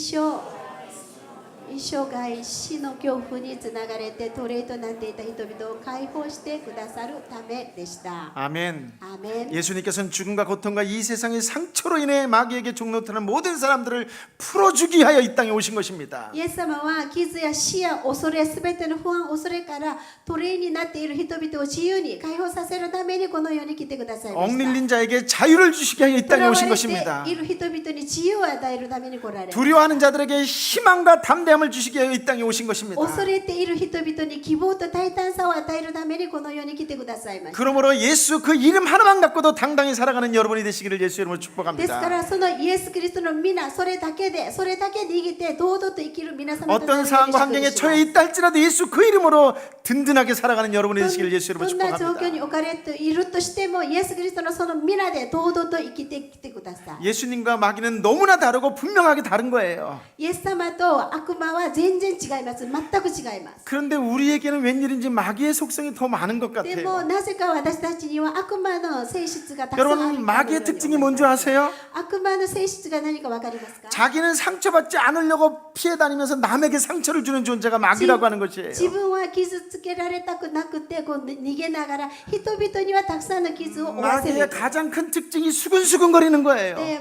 生涯死の恐怖につながれて奴隷となっていた人々を解放してくださるためでした。 아멘. アーメン。 예수님께서는 죽음과 고통과 이 세상의 상처로 인해 마귀에게 종노릇하는 모든 사람들을 풀어주기 위하여 이 땅에 오신 것입니다. イエス様は傷や死や恐れすべての不安恐れから奴隷になっている人々を自由に解放させるためにこの世に来てくださいました。 억눌린 자에게 자유를 주시기 위하여 이 囚 땅에 わ 오신 れ 것입니다. ている人々に自由を与えるために来られ、 두려워하는 자들에게 희망과 담대함을 주시기 위하여 이 땅에 오신 것입니다. 恐れている人々に希望と大胆さを与えるためにこの世に来てくださいました。 그러므로 예수 그 이름 하나만 갖고도 당당히 살아가는 여러분이 되시기를 예수 이름으로 ですか 축복합니다. らそのイエス・キリストの皆それだけで生きて堂々と生きる皆様と 어떤 상황과 환경에 처해 있다 할지라도 예수 그 이름으로 든든하게 살아가는 여러분이 되시기를 예수 이름으로 どんな状況 축복합니다. に置かれているとしてもイエス・キリストのその皆で堂々と生きてきてください。 예수님과 마귀는 너무나 다르고 분명하게 다른 거예요. イエス様と悪魔は全然違います。全く違います。 그런데 우리에게는 웬일인지 마귀의 속성이 더 많은 것 でも 같아요. なぜか私たちには悪魔の性質がたくさんある 여러분 마귀의 특징이 뭔지 아세요? 悪魔の性質が何か分かりますか？ 자기는 상처받지 않으려고 피해 다니면서 남에게 상처를 주는 존재가 마귀라고 하는 것이에요. 自分は傷つけられたくなくてこう逃げながら人々にはたくさんの傷を負わせる。 마귀의 가장 큰 특징이 수근수근거리는 거예요. で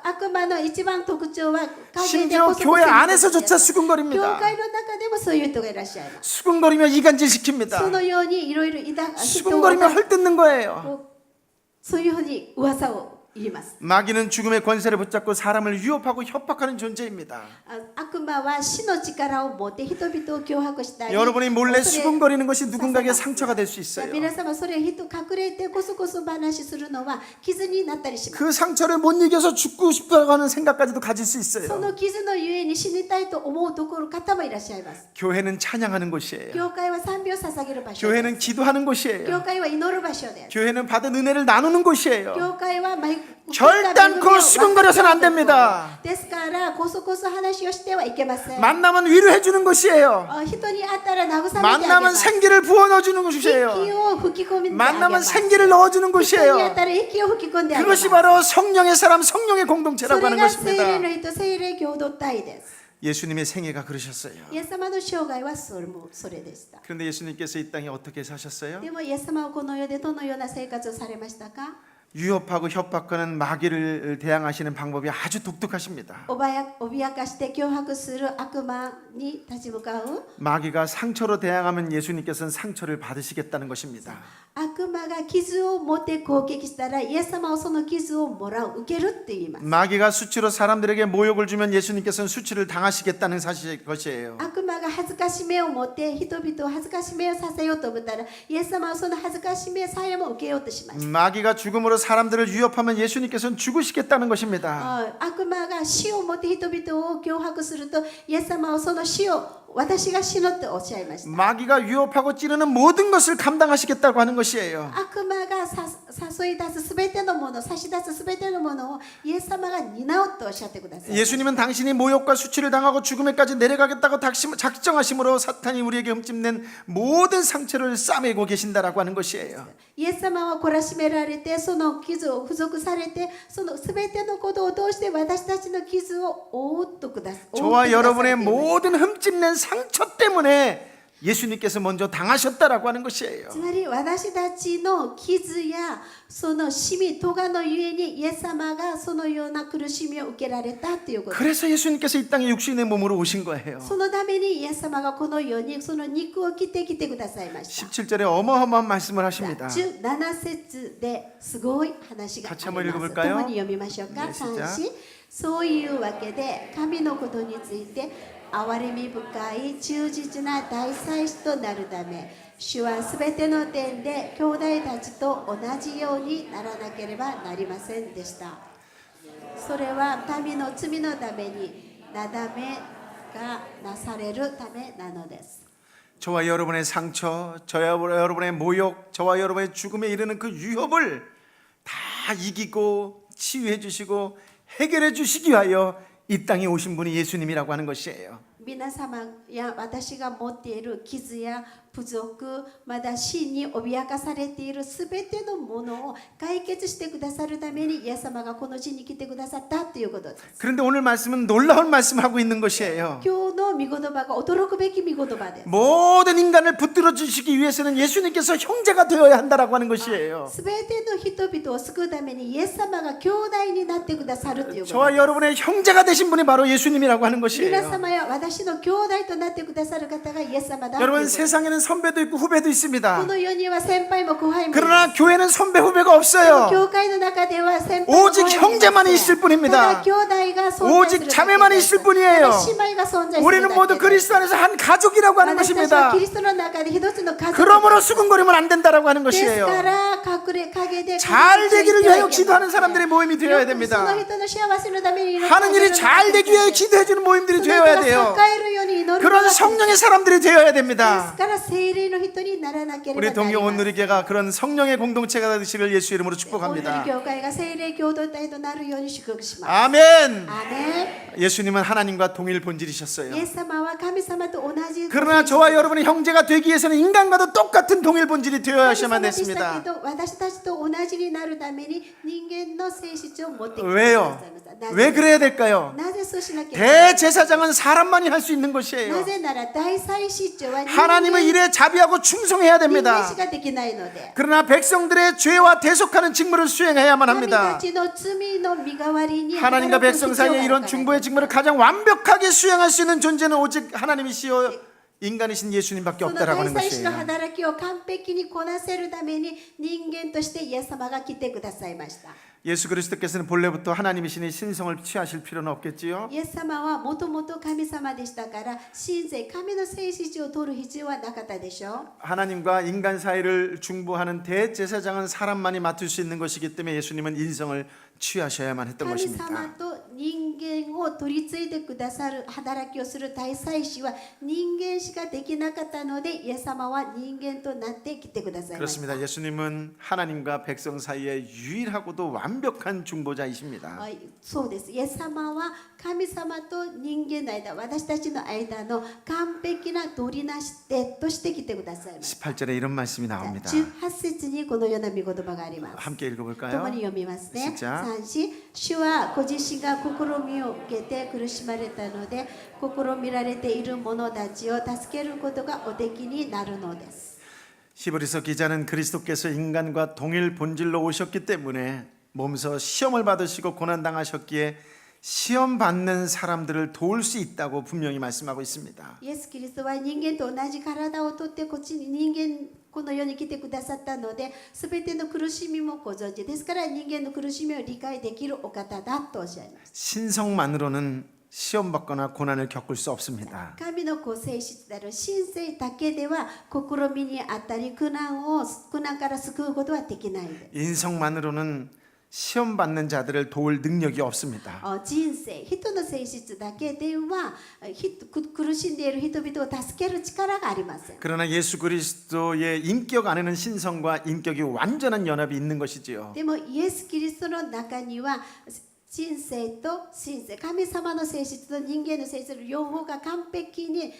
悪魔の一番特徴は陰で 심지어 こそこそ 교회 言う 안에서조차 教 수근거립니다. 会の中でもそういう人がいらっしゃいます。 수근거리며 이간질 そ 시킵니다. のようにいろいろ人を 수근거리며 헐뜯는 거예요. こうそういうふうに噂を言います。 마귀는 죽음의 권세를 붙잡고 사람을 위협하고 협박하는 존재입니다. 悪魔は死の力を持って人々を脅迫したり 여러분이 몰래 恐れ 수근거리는 것이 누군가에게 상처가 될 수 있어요. 皆様それ人隠れてこそこそ話するのは傷になったりします。 그 상처를 못 이겨서 죽고 싶다고 하는 생각까지도 가질 수 そ 있어요. の傷のゆえに死にたいと思うところ方もいらっしゃいます。 교회는 찬양하는 곳이에요. 教会は賛美を捧げる場所です。 교회는 기도하는 곳이에요. 教会は祈る場所です。 교회는 받은 은혜를 나누는 곳이에요. 教会は결단코 수근거려서는 안 됩니다. ですからこそこそ話をしてはいけません。 만나면 위로해 주는 곳이에요. 人に会ったら慰めてあげ 만나면 ます。 생기를 부어 넣어 주는 息 곳이에요. を吹き込みてあげま 만나면 す。 생기를 넣어 주는 人に会っ 곳이에요. たら息を吹き込んであげます。 그것이 바로 성령의 사람, 성령의 そ 공동체라고 れ 하는 が聖霊 것입니다. の人、聖霊共同体です。 예수님의 생애가 그러셨어요. イエス様の生涯はそれでした。 그런데 예수님께서 이 땅에 어떻게 사셨어요? でもイエス様はこの世でどのような生活をされましたか？ 유협하고 협박하는 마귀를 대항하시는 방법이 아주 독특하십니다. 脅かして脅迫する悪魔に立ち向かう 마귀가 상처로 대항하면 예수님께서는 상처를 받으시겠다는 것입니다. 悪魔が傷を持って攻撃したらイエス様はその傷をもらう受けるって言います。 마귀가 수치로 사람들에게 모욕을 주면 예수님께서는 수치를 당하시겠다는 사실 것이에요. 悪魔が恥ずかしめを持って人々を恥ずかしめをさせようと思ったらイエス様はその恥ずかしめさえも受けようとします。 마귀가 죽음으로 사람들을 위협하면 예수님께서는 죽으시겠다는 것입니다. 悪魔が死を持って人々を脅迫するとイエス様はその死を私が死のっておっしゃいました。 마귀가 유혹하고 찌르는 모든 것을 감당하시겠다고 하는 것이에요. 悪魔が誘い出すすべてのもの、差し出すすべてのものをイエス様が担うとおっしゃってください。 예수님은 당신이 모욕과 수치를 당하고 죽음에까지 내려가겠다고 작정하심으로 사탄이 우리에게 흠집낸 모든 상처를 싸매고 계신다라고 하는 것이에요. イエス様は懲らしめられて、その傷を付属されて、そのすべてのことを通して私たちの傷を覆ってください。 저와 여러분의 모든 흠집낸 상처 때문에 예수님께서 먼저 당하셨다라고 하는 것이에요. つまり私たちの傷やそのシミ、咎のゆえにイエス様がそのような苦しみを受けられたということ。 그래서 예수님께서 이 땅에 육신의 몸으로 오신 거예요. そのためにイエス様がこの世にその肉を着てきてくださいました。 17절에 어마어마한 말씀을 하십니다. 17節ですごい話があり 같이 한번 ます。 읽어볼까요? 共に読みましょうか。 네, 시작. 3、4。そういうわけで神のことについて憐れみ深い忠実な大祭司となるため、主はすべての点で兄弟たちと同じようにならなければなりませんでした。それは民の罪のためになだめがなされるためなのです。 저와 여러분의 상처, 저와 여러분의 모욕, 저와 여러분의 죽음에 이르는 그 위협을 다 이기고 치유해 주시고 해결해 주시기 위하여 이 땅에 오신 분이 예수님이라고 하는 것이에요. 皆様や私が持っている傷や不足、まだ死に脅かされているすべてのものを解決してくださるためにイエス様がこの地に来てくださったということです。 그런데 오늘 말씀은 놀라운 말씀을 하고 있는 것이에요. 今日の御言葉が驚くべき御言葉です。 모든 인간을 붙들어 주시기 위해서는 예수님께서 형제가 되어야 한다라고 하는 것이에요. すべての人々を救うためにイエス様が兄弟になってくださるということ 저와 です。 여러분의 형제가 되신 분이 바로 예수님이라고 하는 皆 것이에요. 様や私の兄弟となってくださる方がイエス様だということ 여러분 です。 세상에는 선배도 있고 후배도 こ 있습니다. の世には先輩も後輩もいます。 그러나 교회는 선배 후배가 없어요. 教会の中では先輩も後 오직 輩もいません。 형제만이 있을 뿐입니다. ただ兄弟が存在するだけです。 오직 자매만이 있을 뿐이에요. ただ姉妹が存在するだけです 우리는 모두 그리스도 안에서 한 가족이라고 하는 私たちは 것입니다. キリストの中で一つの家族 그러므로 수근거리면 안 된다라고 하는 ですか 것이에요. ら隠れ陰で 잘 되기를 위하여 기도하는 そ 사람들의 모임이 되어야 の 됩니다. 人の幸せのために祈る 하는 일이 잘 되기 위하여 기도해주는 모임들이 その人 되어야 が 돼요. 栄えるように祈るのが 그런 성령의 사람들이 되어야 です 됩니다. から聖霊の人にならなければ 우리 なりま 동경 せん。 온누리교가 그런 성령의 공동체가 되시길 예수 이름으로 オンヌリ 축복합니다. 教会が聖霊共同体となるように祝福します。 아멘. アーメン。 예수님은 하나님과 동일 본질이셨어요. イエス様は神様と同じ 그러나 저와 여러분의 형제가 되기 위해서는 인간과도 똑같은 동일 본질이 되어야 神様 하셔야만 でしたけ 됐습니다. ど私たちと同じになるために人間の性質を持ってきてくだ 왜요? さいました。 왜 그래야 될까요? なぜそうしなければいけない 대제사장은 사람만이 할 수 있는 な 것이에요. ぜなら大祭司長は人 하나님의 일에 자비하고 충성해야 間 됩니다. しかできないので 그러나 백성들의 죄와 대속하는 직무를 수행해야만 神た 합니다. ちの罪の身代わりに 하나님과 働く 백성 必要が 사이의 ある 이런 から 중보의 직무를 가장 완벽하게 수행할 수 있는 존재는 오직 하나님이시여 인간이신 예수님밖에 その 없다라고 大 하는 祭司の 것이에요. 働きを完璧にこなせるために人間としてイエス様が来てくださいました。 예수 그리스도께서는 본래부터 하나님이시니 신성을 취하실 필요는 없겠지요. イエス様はもともと神様でしたから神聖神の性質を取る必要はなかったでしょう。 하나님과 인간 사이를 중보하는 대제사장은 사람만이 맡을 수 있는 것이기 때문에 예수님은 인성을 취하셔야만 했던 神 것입니다. 様と人間を取り継いでくださる働きをする大祭司は人間しかできなかったのでイエス様は人間となって来てくださいました。 그렇습니다. 예수님은 하나님과 백성 사이에 유일하고도 완벽한 중보자이십니다. はい、そうです。イエス様は神様と人間の間、私たちの間の完璧な取りなし手として来てくださいました。 18절에 이런 말씀이 나옵니다. 18節にこのような御言葉があります。 함께 共 읽어볼까요? に読みますね。 진짜? 3、4主はご自身が試みを受けて苦しまれたので、試みられている者たちを助けることがおできになるのです。 히브리서 기자는 그리스도께서 인간과 동일 본질로 오셨기 때문에 몸소 시험을 받으시고 고난 당하셨기에 시험 받는 사람들을 도울 수 있다고 분명히 말씀하고 있습니다. イエス・キリストは人間と同じ体をとってこっちに人間この世に来てくださったので、すべての苦しみもご存知ですから人間の苦しみを理解できるお方だとおっしゃいます。 신성만으로는 시험 받거나 고난을 겪을 수 없습니다. 神のご性質である神性だけでは試みにあったり苦難から救うことはできないです。 인성만으로는 시험 받는 자들을 도울 능력이 없습니다. 人生人の性質だけでは苦しんでいる人々を助ける力がありません。 그러나 예수 그리스도의 인격 안에는 신성과 인격이 완전한 연합이 있는 것이지요. でもイエス・キリストの中には人生と神性、神様の性質と人間の性質の両方が完璧に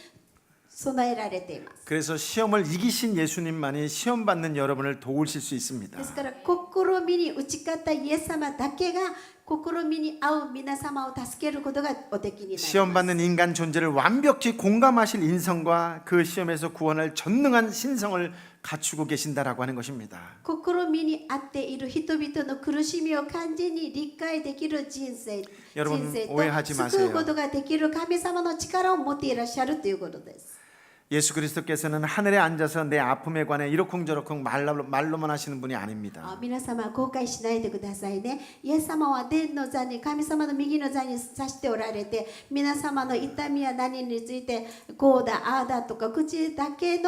備えられています。 그래서 시험을 이기신 예수님만이 시험 받는 여러분을 도우실 수 있습니다. ですから試みに打ち勝ったイエス様だけが試みに遭う皆様を助けることがおできになります。 시험 받는 인간 존재를 완벽히 공감하실 인성과 그 시험에서 구원할 전능한 신성을 갖추고 계신다라고 하는 것입니다. 試みに遭っている人々の苦しみを完全に理解できる人生と 오해하지 救うことができる神様の力を持っていらっしゃるということです。 예수 그리스도께서는 하늘에 앉아서 내 아픔에 관해 이러쿵저러쿵 말로만 하시는 분이 아닙니다. 皆様後悔しないでくださいね。イエス様は天の座に神様の右の座に座しておられて、皆様の痛みや何についてこうだああだとか口だけ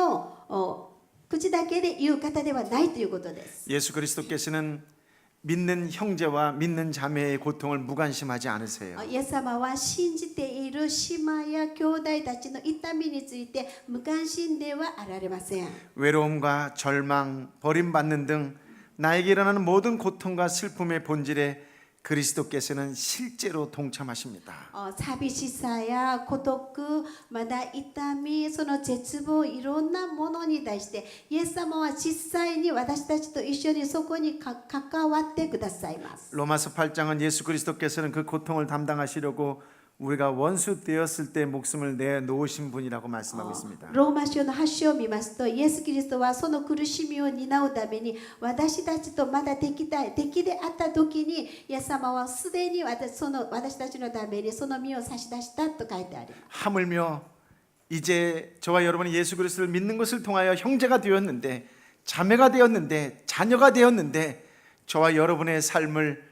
で言う方ではないということです。 예수 그리스도께서는 믿는 형제와 믿는 자매의 고통을 무관심하지 않으세요. イエス様は信じている姉妹や兄弟たちの痛みについて無関心ではあられません。 외로움과 절망, 버림받는 등 나에게 일어나는 모든 고통과 슬픔의 본질에 그리스도께서는 실제로 동참하십니다. 寂しさや孤独、まだ痛み、その絶望、いろんなものに対してイエス様は実際に私たちと一緒にそこに関わってくださいます。 로마서 8장은 예수 그리스도께서는 그 고통을 담당하시려고 우리가 원수 되었을 때 목숨을 내놓으신 분이라고 말씀하고 있습니다. ローマ書の8章を見ますと、イエス・キリストはその苦しみを担うために私たちとまだ敵であった時にイエス様はすでに私たちのためにその身を差し出したと書いてあります。 하물며 이제 저와 여러분이 예수 그리스도를 믿는 것을 통하여 형제가 되었는데 자매가 되었는데 자녀가 되었는데 저와 여러분의 삶을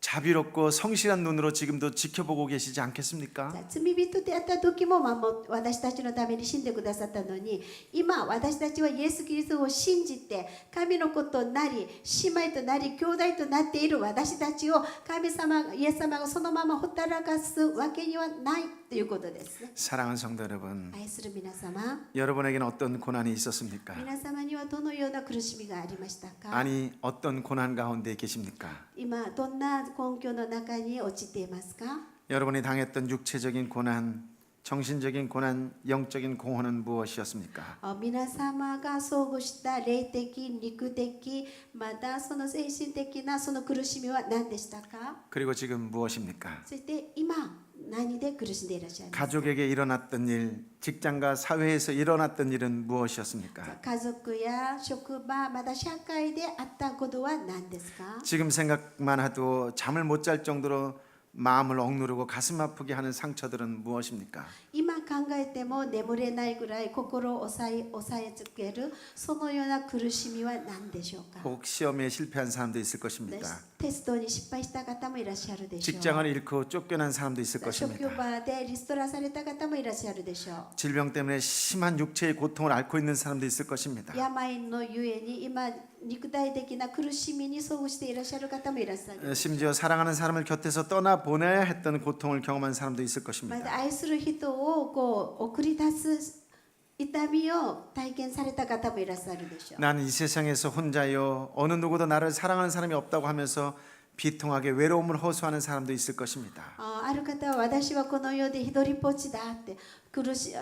자비롭고 성실한 눈으로 지금도 지켜보고 계시지 않겠습니까? 罪人であった時も私たちのために死んでくださったのに、今私たちはイエス・キリストを信じて神の子となり姉妹となり兄弟となっている私たちを神様イエス様がそのままほったらかすわけにはないということですね。 사랑하는 성도 여러분, 愛する皆様、 여러분에게는 어떤 고난이 있었습니까? 皆様にはどのような苦しみがありましたか？ 아니 어떤 고난 가운데 계십니까? 今どんな根拠の中に落ちていますか？ 여러분이 당했던 육체적인 고난, 정신적인 고난, 영적인 공허는 무엇이었습니까? 皆様が遭遇した霊的、肉的、またその精神的なその苦しみは何でしたか？ 그리고 지금 무엇입니까? そして今何で苦しんでいらっしゃいますか？ 가족에게 일어났던 일, 직장과 사회에서 일어났던 일은 무엇이었습니까? 家族や職場、また社会であったことは何ですか？ 지금 생각만 해도 잠을 못 잘 정도로 마음을 억누르고 가슴 아프게 하는 상처들은 무엇입니까? 今考えても眠れないぐらい心を押さえつけるそのような苦しみは何でしょうか？ 혹 시험에 실패한 사람도 있을 것입니다. テストに失敗した方もいらっしゃるでしょう。 직장을 잃고 쫓겨난 사람도 있을 職 것입니다. 場でリストラされた方もいらっしゃるでしょう。 질병 때문에 심한 육체의 고통을 앓고 있는 사람도 있을 것입니다. 病のゆえに今肉体的な苦しみに遭遇していらっしゃる方もいらっしゃる。 심지어 사랑하는 사람을 곁에서 떠나 보내야 했던 고통을 경험한 사람도 있을 ま 것입니다. た愛する人を送り出す痛みを体験された方もいらっしゃるでしょう。 나는 이 세상에서 혼자요, 어느 누구도 나를 사랑하는 사람이 없다고 하면서 비통하게 외로움을 호소하는 사람도 있을 것입니다. ある方は私はこの世で一人ぽっちだって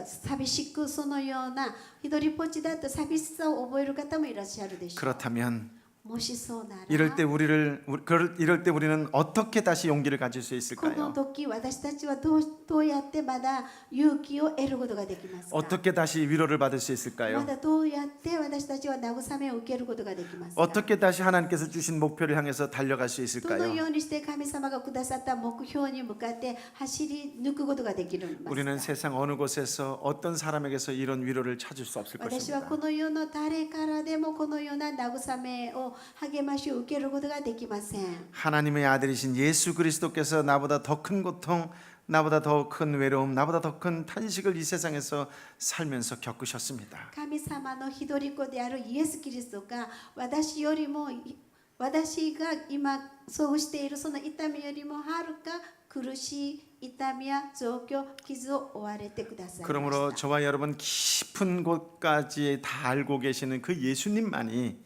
寂しくそのような一人ぽっちだって寂しさを覚える方もいらっしゃるでしょう。 그렇다면 もしそうなら 이럴 때 우리는 어떻게 다시 용기를 가질 수 この 있을까요? 時私たちはどうやってまだ勇気を得ることができますか？ 어떻게 다시 위로를 받을 수 ま 있을까요? だどうやって私たちは慰めを受けることができますか？ 어떻게 다시 하나님께서 주신 목표를 향해서 달려갈 수 どの 있을까요? ようにして神様がくださった目標に向かって走り抜くことができるんですか？ 우리는 세상 어느 곳에서 어떤 사람에게서 이런 위로를 찾을 수 없을 私は 것입니다. この世の誰からでもこのような慰めを励ましを受けることができません。 하나님의 아들이신 예수 그리스도께서 나보다 더 큰 고통, 나보다 더 큰 외로움, 나보다 더 큰 탄식을 이 세상에서 살면서 겪으셨습니다. 神様の一人子であるイエス・キリストが私よりも私が今そうしているその痛みよりもはるか苦しい痛みや状況、傷を負われてくださいま 그러므로 した。 저와 여러분 깊은 곳까지 다 알고 계시는 그 예수님만이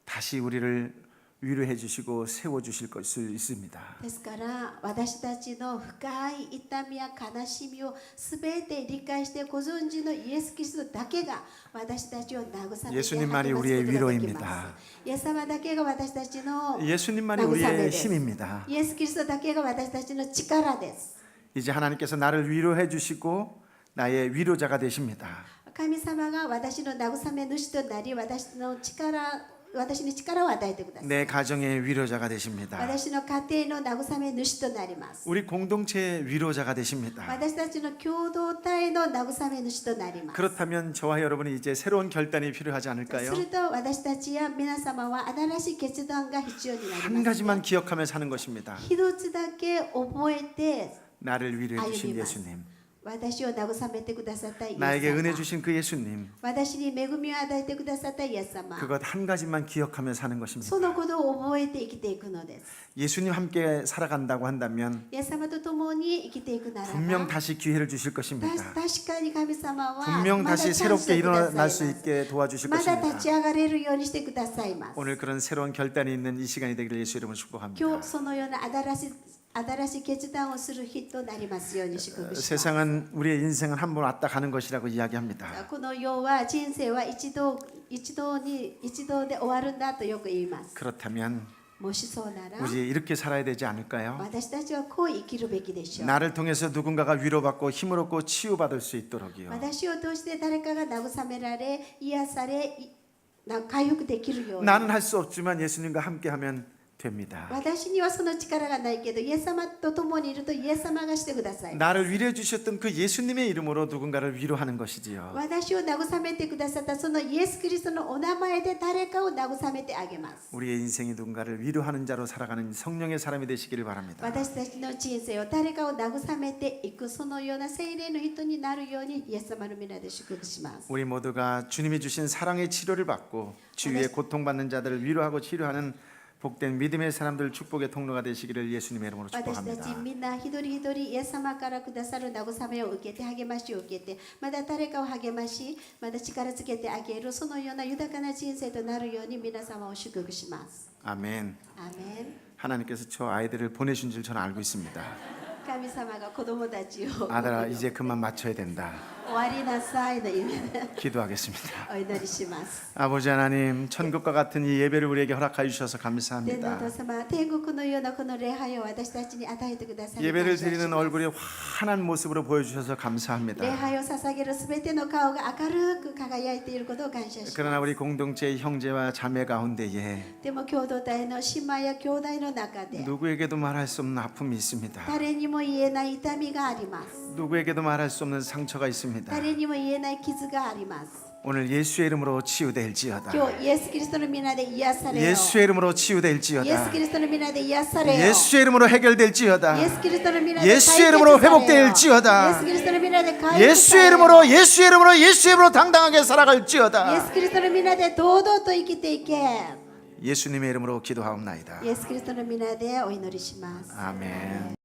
다시 우리를 위로해 주시고 세워 주실 것을 있습니다. ですから私たちの深い痛みや悲しみをすべて理解してご存知のイエス・キリストだけが私たちを慰めて励ますことができ 예수님만이 우리의 ま 위로입니다. す。イエス様だけが私たちの 예수님만이 慰め 우리의 です。 힘입니다. イエス・キリストだけが私たちの力です。 이제 하나님께서 나를 위로해 주시고 나의 위로자가 되십니다. 神様が私の慰め主となり私に力を与えてください。 내 가정의 위로자가 되십니다. 私の家庭の慰め主となります。 우리 공동체의 위로자가 되십니다. 私たちの共同体の慰め主となります。 그렇다면 저와 여러분이 이제 새로운 결단이 필요하지 す 않을까요? ると私たちや皆様は新しい決断が必要になり 한 ます。 가지만 기억하며 사는 것입니다. 一つだけ覚えて 나를 위로해 주신 歩みます。 예수님, 私を慰めてくださったイエス 나에게 은혜 様、 주신 그 예수님, 私に恵みを与えてくださったイエス様、 그것 한 가지만 기억하며 사는 そ 것입니다. のことを覚えて生きていくのです。 예수님 함께 살아간다고 한다면 イエス様と共に生きていくなら 분명 ば、 다시 기회를 주실 것입니다. 確かに神様は 분명 まだ 다시 チャンスを 새롭게 ください 일어날 ま 수 す。 있게 도와주실 まだ 것입니다. 立ち上がれるようにしてくださいます。 오늘 그런 새로운 결단이 있는 이 시간이 되기를 예수 이름으로 今 축복합니다. 日そのような新しい決断をする日となりますように祝福します。 세상은 우리의 인생은 한 번 왔다 가는 것이라고 이야기합니다. この世は人生は一度で終わるんだとよく言います。 그렇다면 もしそうなら 우리 이렇게 살아야 되지 않을까요? 私たちはこう生きるべきでしょう。 나를 통해서 누군가가 위로받고 힘을 얻고 치유받을 수 있도록요. 私を通して誰かが慰められ、癒され、回復できるように。 나는 할 수 없지만 예수님과 함께하면 됩니다. 私にはその力がないけど、イエス様と共にいるとイエス様がしてください。 나를 위로해 주셨던 그 예수님의 이름으로 누군가를 위로하는 것이지요. 私を慰めてくださったそのイエス・キリストのお名前で誰かを慰めてあげます。 우리의 인생이 누군가를 위로하는 자로 살아가는 성령의 사람이 되시기를 바랍니다. 私たちの人生を誰かを慰めていくそのような聖霊の人になるようにイエス様の皆で祝福します。 우리 모두가 주님이 주신 사랑의 치료를 받고 주위에 고통받는 자들을 위로하고 치료하는 복된 믿음의 사람들 축복의 통로가 되시기를 예수님의 이름으로 私たち 축복합니다. みんな一人一人イエス様からくださる慰めを受けて励ましを受けてまだ誰かを励ましまだ力つけてあげるそのような豊かな人生となるように皆様を祝福します。 아멘. アーメン。 하나님께서 저 아이들을 보내신 줄 저는 알고 있습니다. 神様が子供たちを 아들아 이제 그만 맞춰야 된다. 終わりなさいの夢で 기도하겠습니다. お祈りします。 아버지 하나님 천국과 같은 이 예배를 우리에게 허락하여 주셔서 天のお 감사합니다. 父様、天国のようなこの礼拝を私たちに与えてくださり 예배를 感謝し 드리는 ます 얼굴이 환한 모습으로 보여주셔서 礼 감사합니다. 拝を捧げるすべての顔が明るく輝いていることを感謝します。 그러나 우리 공동체의 형제와 자매 가운데에 でも共同体の姉妹や兄弟の中で 누구에게도 말할 수 없는 아픔이 있습니다. 誰にも言えない痛みがあります。 누구에게도 말할 수 없는 상처가 있습니다. 誰にも言えない傷があります。 오늘 예수의 이름으로 치유될지어다. 今日イエス・キリストの皆で癒されよ。 예수의 이름으로 イエス・ 치유될지어다. キリストの皆で癒されよ。 예수의 이름으로 해결될지어다. イエス・キリストの皆で 예수의 이름으로 解決されよ。 회복될지어다. イエス・キリストの皆で回復されよ。 예수의 이름으로 예수의 이름으로 예수의 이름으로 당당하게 イエ 살아갈지어다. ス・キリストの皆で堂々と生きていけ。 예수님의 이름으로 기도하옵나이다. イエス・キリストの皆でお祈りします。 아멘.